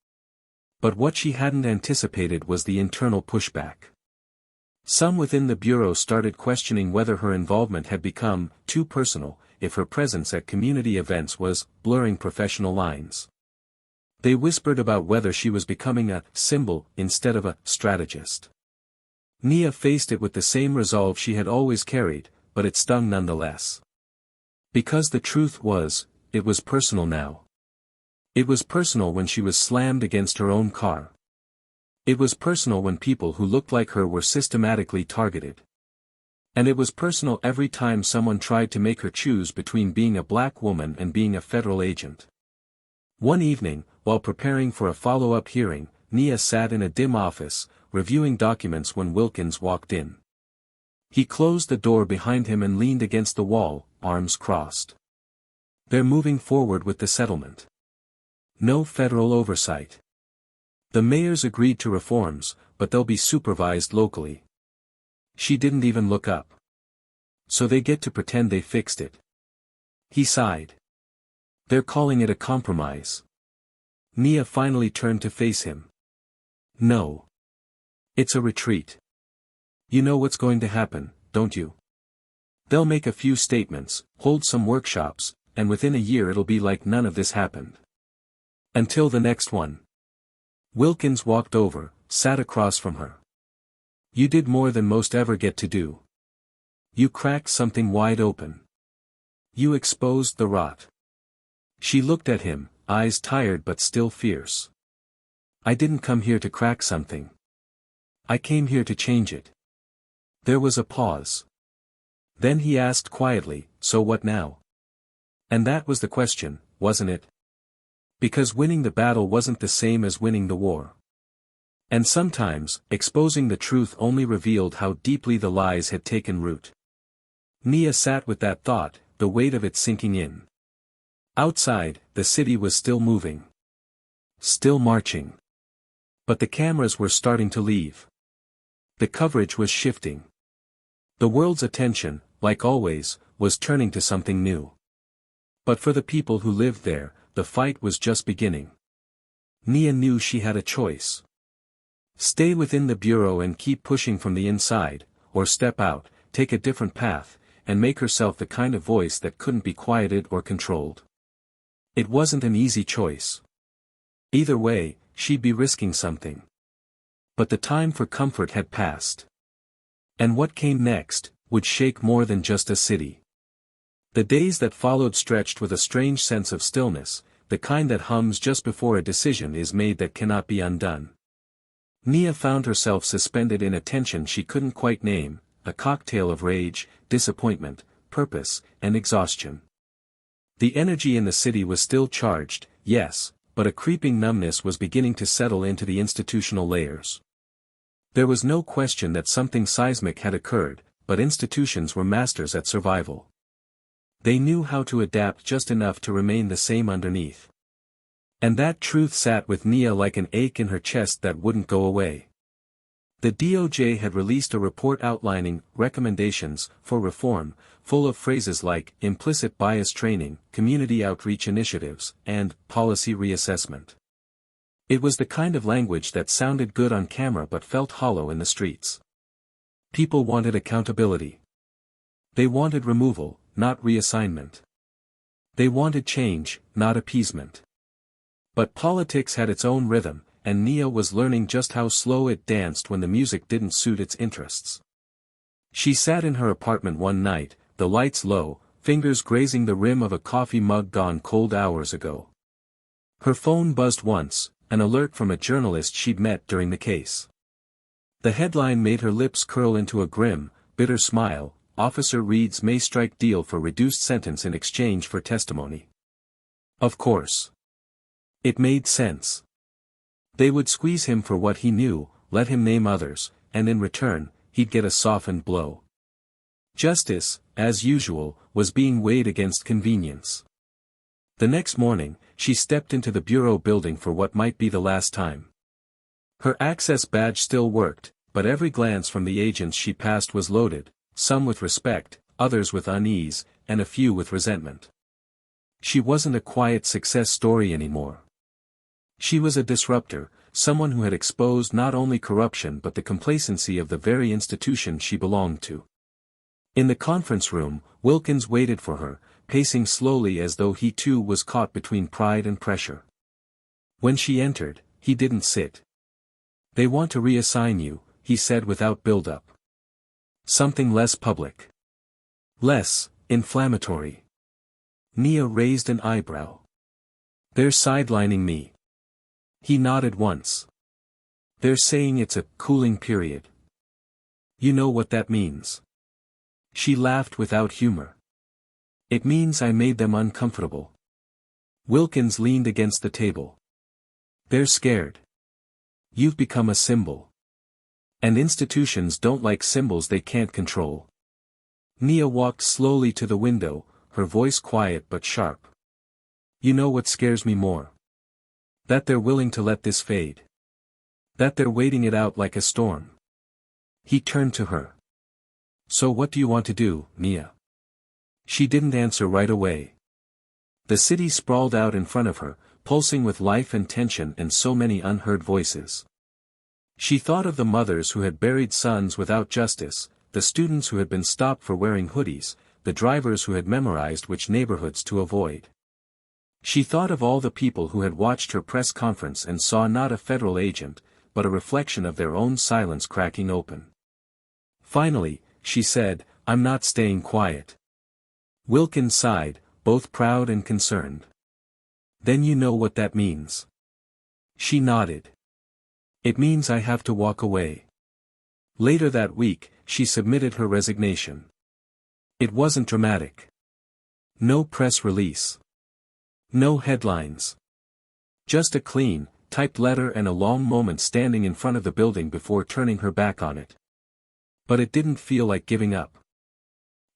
But what she hadn't anticipated was the internal pushback. Some within the bureau started questioning whether her involvement had become too personal, if her presence at community events was blurring professional lines. They whispered about whether she was becoming a symbol instead of a strategist. Nia faced it with the same resolve she had always carried, but it stung nonetheless. Because the truth was, it was personal now. It was personal when she was slammed against her own car. It was personal when people who looked like her were systematically targeted. And it was personal every time someone tried to make her choose between being a black woman and being a federal agent. One evening, while preparing for a follow-up hearing, Nia sat in a dim office, reviewing documents when Wilkins walked in. He closed the door behind him and leaned against the wall, arms crossed. "They're moving forward with the settlement. No federal oversight. The mayors agreed to reforms, but they'll be supervised locally." She didn't even look up. "So they get to pretend they fixed it." He sighed. "They're calling it a compromise." Nia finally turned to face him. "No. It's a retreat. You know what's going to happen, don't you? They'll make a few statements, hold some workshops, and within a year it'll be like none of this happened. Until the next one." Wilkins walked over, sat across from her. "You did more than most ever get to do. You cracked something wide open. You exposed the rot." She looked at him, eyes tired but still fierce. "I didn't come here to crack something. I came here to change it." There was a pause. Then he asked quietly, "So what now?" And that was the question, wasn't it? Because winning the battle wasn't the same as winning the war. And sometimes, exposing the truth only revealed how deeply the lies had taken root. Nia sat with that thought, the weight of it sinking in. Outside, the city was still moving. Still marching. But the cameras were starting to leave. The coverage was shifting. The world's attention, like always, was turning to something new. But for the people who lived there, the fight was just beginning. Nia knew she had a choice. Stay within the bureau and keep pushing from the inside, or step out, take a different path, and make herself the kind of voice that couldn't be quieted or controlled. It wasn't an easy choice. Either way, she'd be risking something. But the time for comfort had passed. And what came next, would shake more than just a city. The days that followed stretched with a strange sense of stillness, the kind that hums just before a decision is made that cannot be undone. Nia found herself suspended in a tension she couldn't quite name, a cocktail of rage, disappointment, purpose, and exhaustion. The energy in the city was still charged, yes, but a creeping numbness was beginning to settle into the institutional layers. There was no question that something seismic had occurred, but institutions were masters at survival. They knew how to adapt just enough to remain the same underneath. And that truth sat with Nia like an ache in her chest that wouldn't go away. The DOJ had released a report outlining recommendations for reform, full of phrases like implicit bias training, community outreach initiatives, and policy reassessment. It was the kind of language that sounded good on camera but felt hollow in the streets. People wanted accountability. They wanted removal, not reassignment. They wanted change, not appeasement. But politics had its own rhythm, and Nia was learning just how slow it danced when the music didn't suit its interests. She sat in her apartment one night, the lights low, fingers grazing the rim of a coffee mug gone cold hours ago. Her phone buzzed once, an alert from a journalist she'd met during the case. The headline made her lips curl into a grim, bitter smile: Officer Reed's May strike deal for reduced sentence in exchange for testimony. Of course. It made sense. They would squeeze him for what he knew, let him name others, and in return, he'd get a softened blow. Justice, as usual, was being weighed against convenience. The next morning, she stepped into the bureau building for what might be the last time. Her access badge still worked, but every glance from the agents she passed was loaded, some with respect, others with unease, and a few with resentment. She wasn't a quiet success story anymore. She was a disruptor, someone who had exposed not only corruption but the complacency of the very institution she belonged to. In the conference room, Wilkins waited for her, pacing slowly as though he too was caught between pride and pressure. When she entered, he didn't sit. "They want to reassign you," he said without build-up. "Something less public. Less inflammatory." Nia raised an eyebrow. "They're sidelining me." He nodded once. "They're saying it's a cooling period. You know what that means." She laughed without humor. "It means I made them uncomfortable." Wilkins leaned against the table. "They're scared. You've become a symbol. And institutions don't like symbols they can't control." Nia walked slowly to the window, her voice quiet but sharp. "You know what scares me more? That they're willing to let this fade. That they're waiting it out like a storm." He turned to her. "So what do you want to do, Nia?" She didn't answer right away. The city sprawled out in front of her, pulsing with life and tension and so many unheard voices. She thought of the mothers who had buried sons without justice, the students who had been stopped for wearing hoodies, the drivers who had memorized which neighborhoods to avoid. She thought of all the people who had watched her press conference and saw not a federal agent, but a reflection of their own silence cracking open. Finally, she said, "I'm not staying quiet." Wilkins sighed, both proud and concerned. "Then you know what that means." She nodded. "It means I have to walk away." Later that week, she submitted her resignation. It wasn't dramatic. No press release. No headlines. Just a clean, typed letter and a long moment standing in front of the building before turning her back on it. But it didn't feel like giving up.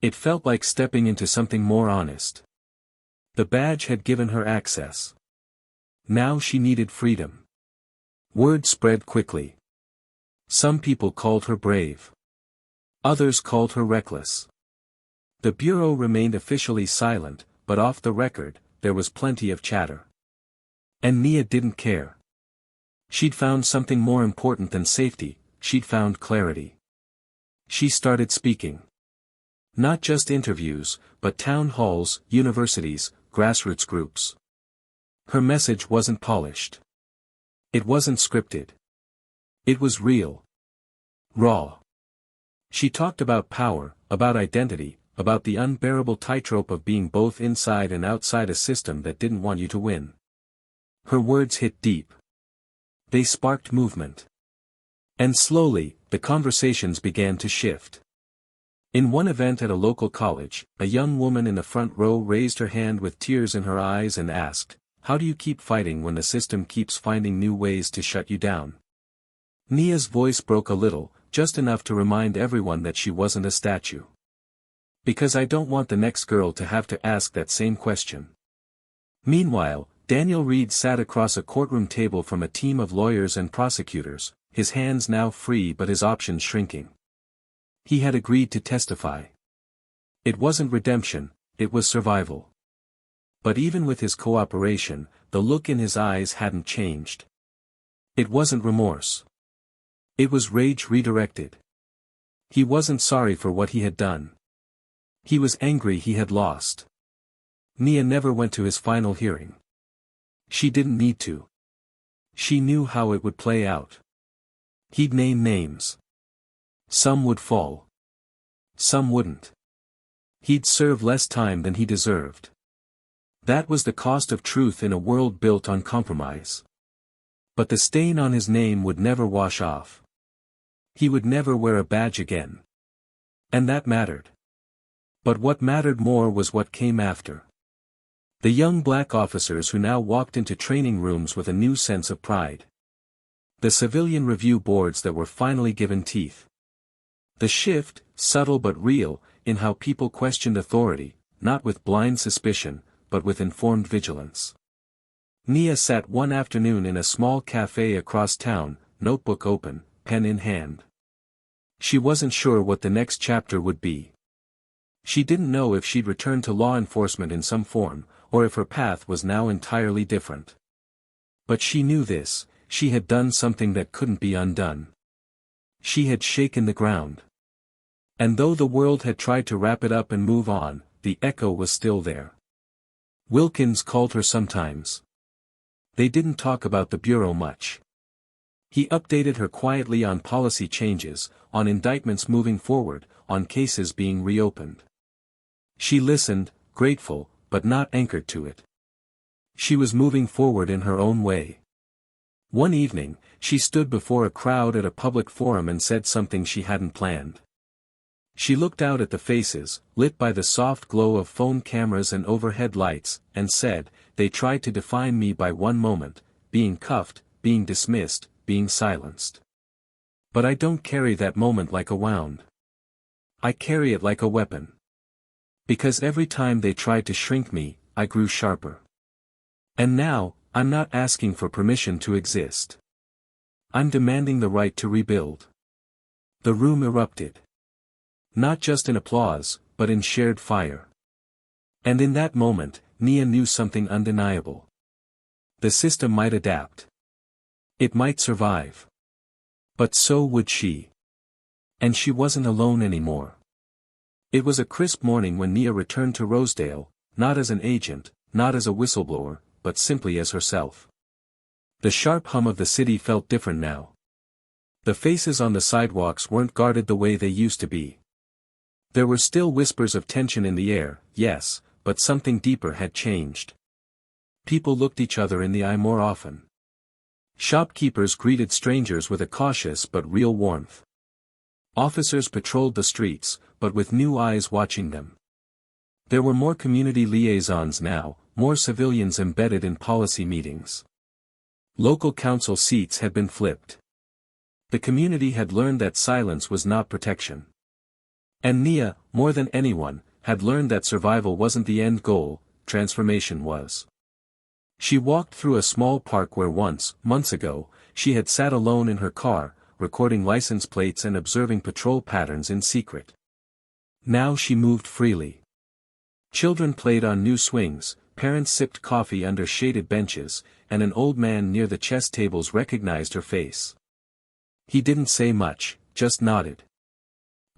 It felt like stepping into something more honest. The badge had given her access. Now she needed freedom. Word spread quickly. Some people called her brave. Others called her reckless. The bureau remained officially silent, but off the record, there was plenty of chatter. And Nia didn't care. She'd found something more important than safety, she'd found clarity. She started speaking. Not just interviews, but town halls, universities, grassroots groups. Her message wasn't polished. It wasn't scripted. It was real. Raw. She talked about power, about identity, about the unbearable tightrope of being both inside and outside a system that didn't want you to win. Her words hit deep. They sparked movement. And slowly, the conversations began to shift. In one event at a local college, a young woman in the front row raised her hand with tears in her eyes and asked, "How do you keep fighting when the system keeps finding new ways to shut you down?" Nia's voice broke a little, just enough to remind everyone that she wasn't a statue. "Because I don't want the next girl to have to ask that same question." Meanwhile, Daniel Reed sat across a courtroom table from a team of lawyers and prosecutors, his hands now free but his options shrinking. He had agreed to testify. It wasn't redemption, it was survival. But even with his cooperation, the look in his eyes hadn't changed. It wasn't remorse. It was rage redirected. He wasn't sorry for what he had done. He was angry he had lost. Nia never went to his final hearing. She didn't need to. She knew how it would play out. He'd name names. Some would fall. Some wouldn't. He'd serve less time than he deserved. That was the cost of truth in a world built on compromise. But the stain on his name would never wash off. He would never wear a badge again. And that mattered. But what mattered more was what came after. The young black officers who now walked into training rooms with a new sense of pride. The civilian review boards that were finally given teeth. The shift, subtle but real, in how people questioned authority, not with blind suspicion, but with informed vigilance. Nia sat one afternoon in a small cafe across town, notebook open, pen in hand. She wasn't sure what the next chapter would be. She didn't know if she'd return to law enforcement in some form, or if her path was now entirely different. But she knew this, she had done something that couldn't be undone. She had shaken the ground. And though the world had tried to wrap it up and move on, the echo was still there. Wilkins called her sometimes. They didn't talk about the bureau much. He updated her quietly on policy changes, on indictments moving forward, on cases being reopened. She listened, grateful, but not anchored to it. She was moving forward in her own way. One evening, she stood before a crowd at a public forum and said something she hadn't planned. She looked out at the faces, lit by the soft glow of phone cameras and overhead lights, and said, "They tried to define me by one moment, being cuffed, being dismissed, being silenced. But I don't carry that moment like a wound. I carry it like a weapon. Because every time they tried to shrink me, I grew sharper. And now, I'm not asking for permission to exist. I'm demanding the right to rebuild." The room erupted. Not just in applause, but in shared fire. And in that moment, Nia knew something undeniable. The system might adapt. It might survive. But so would she. And she wasn't alone anymore. It was a crisp morning when Nia returned to Rosedale, not as an agent, not as a whistleblower, but simply as herself. The sharp hum of the city felt different now. The faces on the sidewalks weren't guarded the way they used to be. There were still whispers of tension in the air, yes, but something deeper had changed. People looked each other in the eye more often. Shopkeepers greeted strangers with a cautious but real warmth. Officers patrolled the streets, but with new eyes watching them. There were more community liaisons now, more civilians embedded in policy meetings. Local council seats had been flipped. The community had learned that silence was not protection. And Nia, more than anyone, had learned that survival wasn't the end goal, transformation was. She walked through a small park where once, months ago, she had sat alone in her car, recording license plates and observing patrol patterns in secret. Now she moved freely. Children played on new swings, parents sipped coffee under shaded benches, and an old man near the chess tables recognized her face. He didn't say much, just nodded.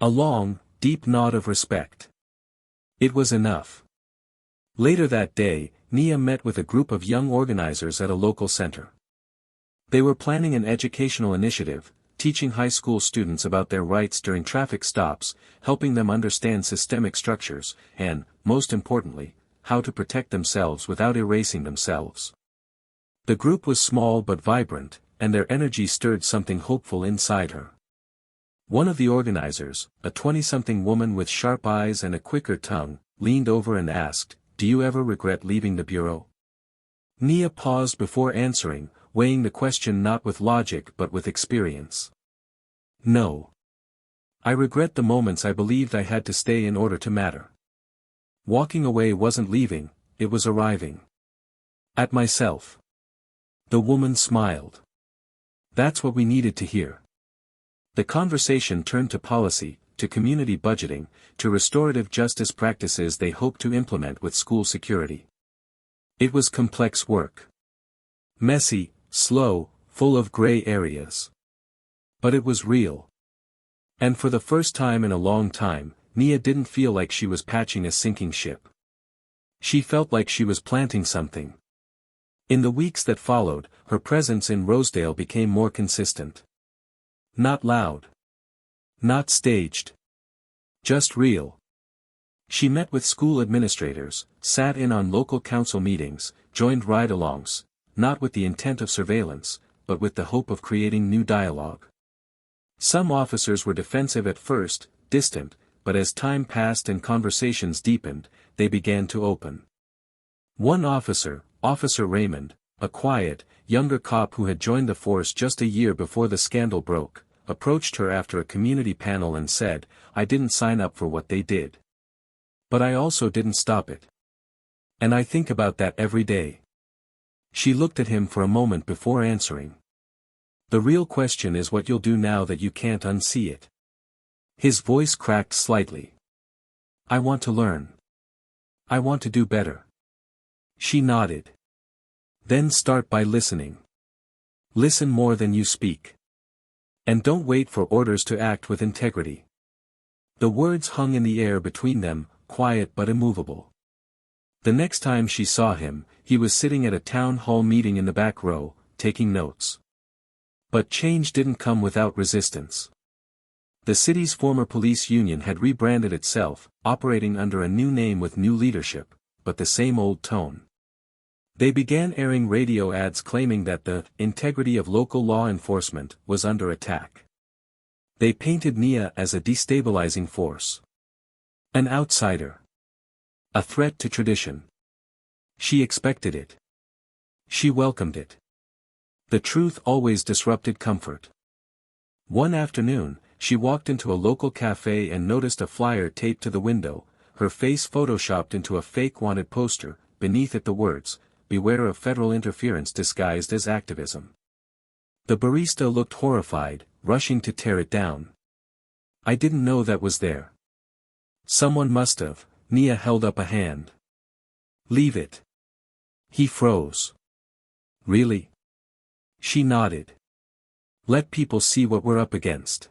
A long, deep nod of respect. It was enough. Later that day, Nia met with a group of young organizers at a local center. They were planning an educational initiative, teaching high school students about their rights during traffic stops, helping them understand systemic structures, and, most importantly, how to protect themselves without erasing themselves. The group was small but vibrant, and their energy stirred something hopeful inside her. One of the organizers, a 20-something woman with sharp eyes and a quicker tongue, leaned over and asked, "Do you ever regret leaving the bureau?" Nia paused before answering, weighing the question not with logic but with experience. "No. I regret the moments I believed I had to stay in order to matter. Walking away wasn't leaving, it was arriving. At myself." The woman smiled. That's what we needed to hear. The conversation turned to policy, to community budgeting, to restorative justice practices they hoped to implement with school security. It was complex work. Messy, slow, full of gray areas. But it was real. And for the first time in a long time, Nia didn't feel like she was patching a sinking ship. She felt like she was planting something. In the weeks that followed, her presence in Rosedale became more consistent. Not loud. Not staged. Just real. She met with school administrators, sat in on local council meetings, joined ride-alongs, not with the intent of surveillance, but with the hope of creating new dialogue. Some officers were defensive at first, distant, but as time passed and conversations deepened, they began to open. One officer, Officer Raymond, a quiet, younger cop who had joined the force just a year before the scandal broke, approached her after a community panel and said, "I didn't sign up for what they did. But I also didn't stop it. And I think about that every day." She looked at him for a moment before answering. "The real question is what you'll do now that you can't unsee it." His voice cracked slightly. "I want to learn. I want to do better." She nodded. "Then start by listening. Listen more than you speak. And don't wait for orders to act with integrity." The words hung in the air between them, quiet but immovable. The next time she saw him, he was sitting at a town hall meeting in the back row, taking notes. But change didn't come without resistance. The city's former police union had rebranded itself, operating under a new name with new leadership, but the same old tone. They began airing radio ads claiming that the integrity of local law enforcement was under attack. They painted Nia as a destabilizing force. An outsider. A threat to tradition. She expected it. She welcomed it. The truth always disrupted comfort. One afternoon, she walked into a local cafe and noticed a flyer taped to the window, her face photoshopped into a fake wanted poster, beneath it the words, "Beware of federal interference disguised as activism." The barista looked horrified, rushing to tear it down. "I didn't know that was there." "Someone must have." Nia held up a hand. "Leave it." He froze. "Really?" She nodded. "Let people see what we're up against."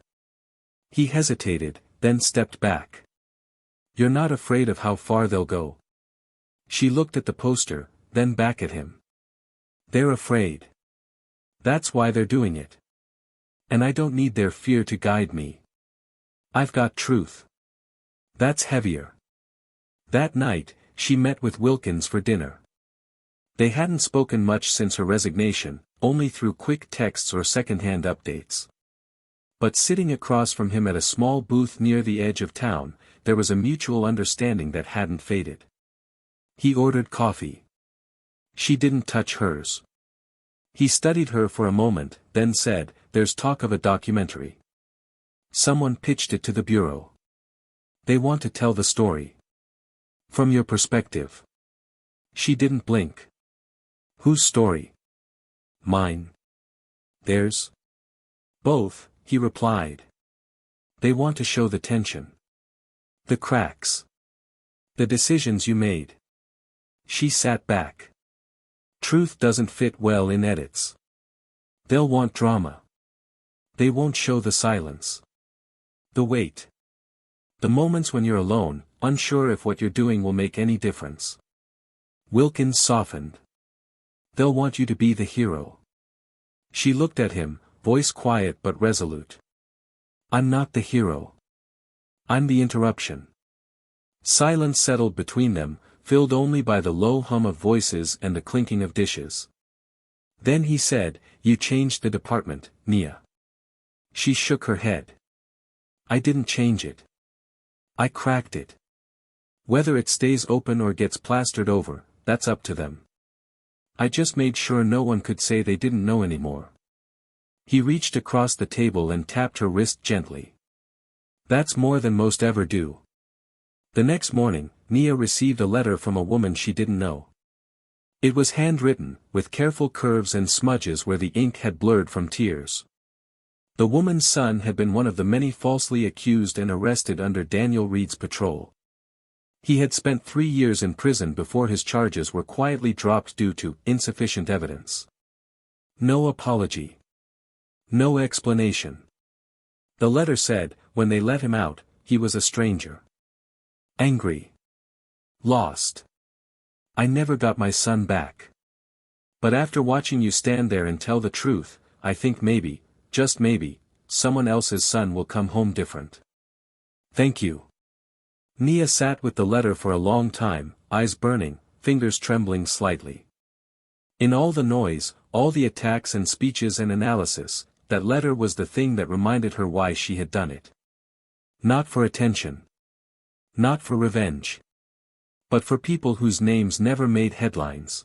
He hesitated, then stepped back. "You're not afraid of how far they'll go?" She looked at the poster, then back at him. "They're afraid. That's why they're doing it. And I don't need their fear to guide me. I've got truth. That's heavier." That night, she met with Wilkins for dinner. They hadn't spoken much since her resignation, only through quick texts or second-hand updates. But sitting across from him at a small booth near the edge of town, there was a mutual understanding that hadn't faded. He ordered coffee. She didn't touch hers. He studied her for a moment, then said, "There's talk of a documentary. Someone pitched it to the bureau. They want to tell the story. From your perspective." She didn't blink. "Whose story?" "Mine." "Theirs?" "Both," he replied. "They want to show the tension. The cracks. The decisions you made." She sat back. "Truth doesn't fit well in edits. They'll want drama. They won't show the silence. The wait. The moments when you're alone, unsure if what you're doing will make any difference." Wilkins softened. "They'll want you to be the hero." She looked at him, voice quiet but resolute. "I'm not the hero. I'm the interruption." Silence settled between them, filled only by the low hum of voices and the clinking of dishes. Then he said, "You changed the department, Nia." She shook her head. "I didn't change it. I cracked it. Whether it stays open or gets plastered over, that's up to them. I just made sure no one could say they didn't know anymore." He reached across the table and tapped her wrist gently. "That's more than most ever do." The next morning, Nia received a letter from a woman she didn't know. It was handwritten, with careful curves and smudges where the ink had blurred from tears. The woman's son had been one of the many falsely accused and arrested under Daniel Reed's patrol. He had spent 3 years in prison before his charges were quietly dropped due to insufficient evidence. No apology. No explanation. The letter said, when they let him out, he was a stranger. Angry. Lost. I never got my son back. But after watching you stand there and tell the truth, I think maybe, just maybe, someone else's son will come home different. Thank you. Nia sat with the letter for a long time, eyes burning, fingers trembling slightly. In all the noise, all the attacks and speeches and analysis, that letter was the thing that reminded her why she had done it. Not for attention. Not for revenge. But for people whose names never made headlines.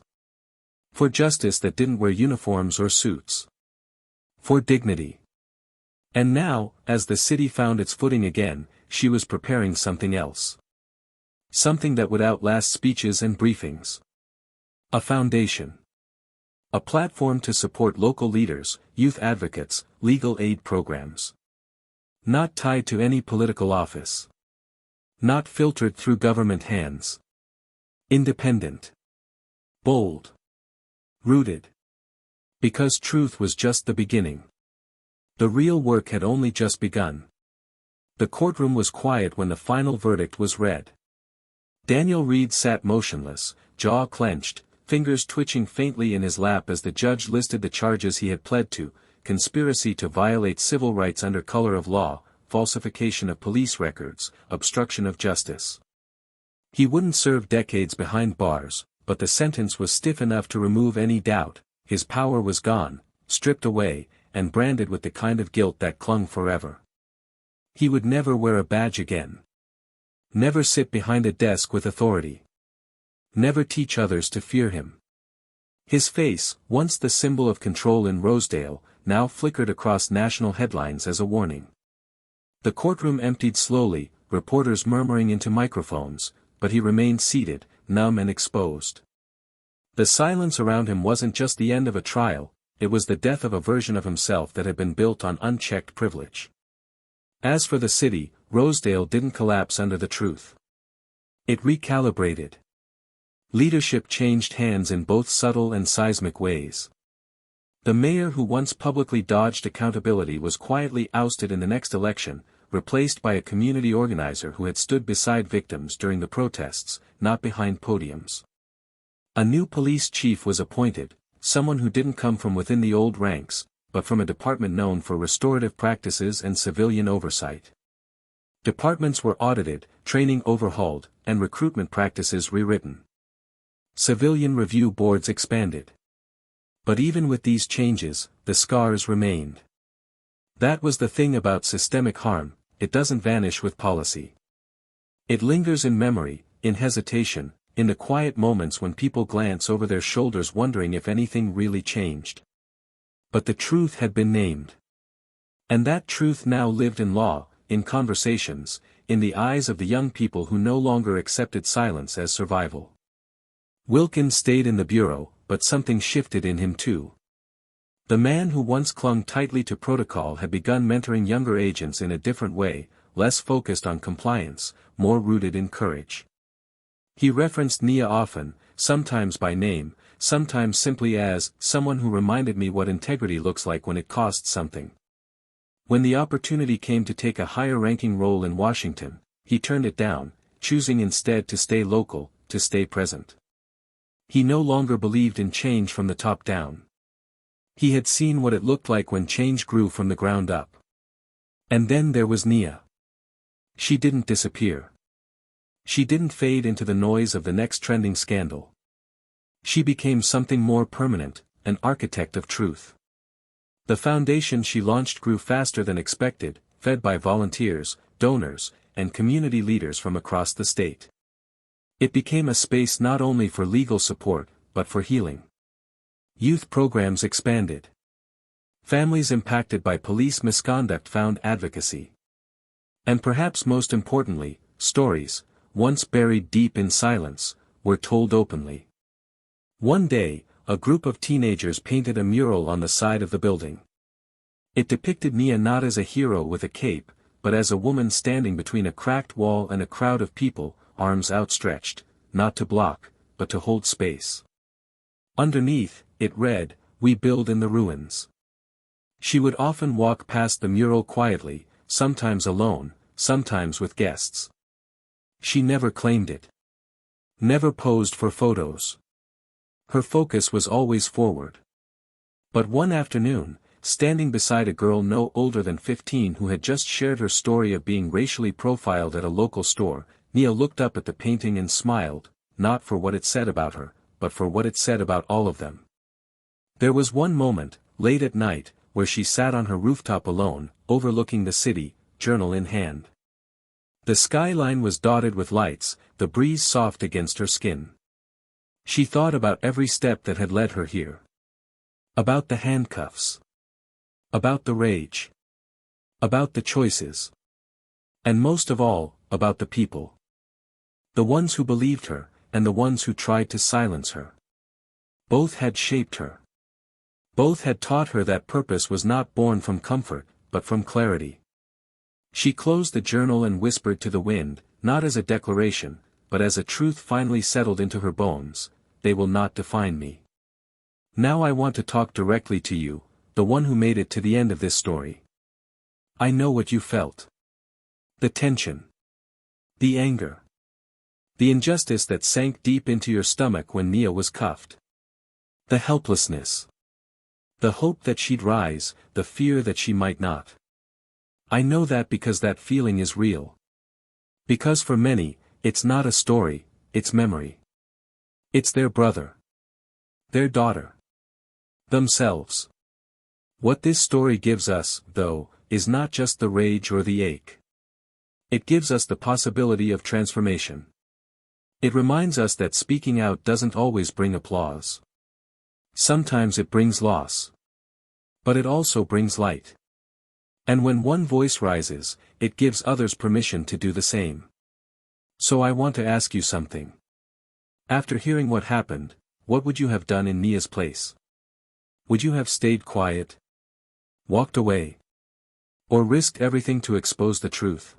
For justice that didn't wear uniforms or suits. For dignity. And now, as the city found its footing again, she was preparing something else. Something that would outlast speeches and briefings. A foundation. A platform to support local leaders, youth advocates, legal aid programs. Not tied to any political office. Not filtered through government hands. Independent. Bold. Rooted. Because truth was just the beginning. The real work had only just begun. The courtroom was quiet when the final verdict was read. Daniel Reed sat motionless, jaw clenched, fingers twitching faintly in his lap as the judge listed the charges he had pled to: conspiracy to violate civil rights under color of law, falsification of police records, obstruction of justice. He wouldn't serve decades behind bars, but the sentence was stiff enough to remove any doubt. His power was gone, stripped away, and branded with the kind of guilt that clung forever. He would never wear a badge again. Never sit behind a desk with authority. Never teach others to fear him. His face, once the symbol of control in Rosedale, now flickered across national headlines as a warning. The courtroom emptied slowly, reporters murmuring into microphones, but he remained seated, numb and exposed. The silence around him wasn't just the end of a trial, it was the death of a version of himself that had been built on unchecked privilege. As for the city, Rosedale didn't collapse under the truth. It recalibrated. Leadership changed hands in both subtle and seismic ways. The mayor who once publicly dodged accountability was quietly ousted in the next election, replaced by a community organizer who had stood beside victims during the protests, not behind podiums. A new police chief was appointed, someone who didn't come from within the old ranks, but from a department known for restorative practices and civilian oversight. Departments were audited, training overhauled, and recruitment practices rewritten. Civilian review boards expanded. But even with these changes, the scars remained. That was the thing about systemic harm, it doesn't vanish with policy. It lingers in memory, in hesitation, in the quiet moments when people glance over their shoulders wondering if anything really changed. But the truth had been named. And that truth now lived in law, in conversations, in the eyes of the young people who no longer accepted silence as survival. Wilkins stayed in the bureau, but something shifted in him too. The man who once clung tightly to protocol had begun mentoring younger agents in a different way, less focused on compliance, more rooted in courage. He referenced Nia often, sometimes by name, sometimes simply as someone who reminded me what integrity looks like when it costs something. When the opportunity came to take a higher-ranking role in Washington, he turned it down, choosing instead to stay local, to stay present. He no longer believed in change from the top down. He had seen what it looked like when change grew from the ground up. And then there was Nia. She didn't disappear. She didn't fade into the noise of the next trending scandal. She became something more permanent, an architect of truth. The foundation she launched grew faster than expected, fed by volunteers, donors, and community leaders from across the state. It became a space not only for legal support, but for healing. Youth programs expanded. Families impacted by police misconduct found advocacy. And perhaps most importantly, stories, once buried deep in silence, were told openly. One day, a group of teenagers painted a mural on the side of the building. It depicted Nia not as a hero with a cape, but as a woman standing between a cracked wall and a crowd of people, arms outstretched, not to block, but to hold space. Underneath, it read, "We build in the ruins." She would often walk past the mural quietly, sometimes alone, sometimes with guests. She never claimed it. Never posed for photos. Her focus was always forward. But one afternoon, standing beside a girl no older than 15 who had just shared her story of being racially profiled at a local store, Nia looked up at the painting and smiled, not for what it said about her, but for what it said about all of them. There was one moment, late at night, where she sat on her rooftop alone, overlooking the city, journal in hand. The skyline was dotted with lights, the breeze soft against her skin. She thought about every step that had led her here. About the handcuffs. About the rage. About the choices. And most of all, about the people. The ones who believed her, and the ones who tried to silence her. Both had shaped her. Both had taught her that purpose was not born from comfort, but from clarity. She closed the journal and whispered to the wind, not as a declaration, but as a truth finally settled into her bones, "They will not define me." Now I want to talk directly to you, the one who made it to the end of this story. I know what you felt. The tension. The anger. The injustice that sank deep into your stomach when Nia was cuffed. The helplessness. The hope that she'd rise, the fear that she might not. I know that because that feeling is real. Because for many, it's not a story, it's memory. It's their brother. Their daughter. Themselves. What this story gives us, though, is not just the rage or the ache. It gives us the possibility of transformation. It reminds us that speaking out doesn't always bring applause. Sometimes it brings loss. But it also brings light. And when one voice rises, it gives others permission to do the same. So I want to ask you something. After hearing what happened, what would you have done in Nia's place? Would you have stayed quiet? Walked away? Or risked everything to expose the truth?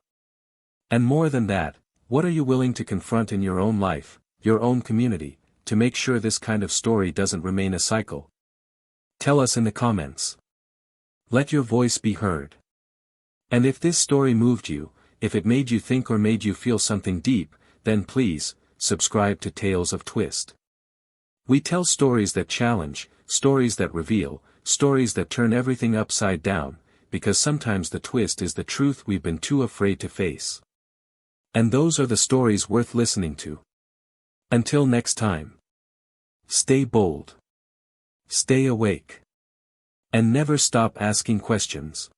And more than that, what are you willing to confront in your own life, your own community, to make sure this kind of story doesn't remain a cycle? Tell us in the comments. Let your voice be heard. And if this story moved you, if it made you think or made you feel something deep, then please, subscribe to Tales of Twist. We tell stories that challenge, stories that reveal, stories that turn everything upside down, because sometimes the twist is the truth we've been too afraid to face. And those are the stories worth listening to. Until next time. Stay bold. Stay awake. And never stop asking questions.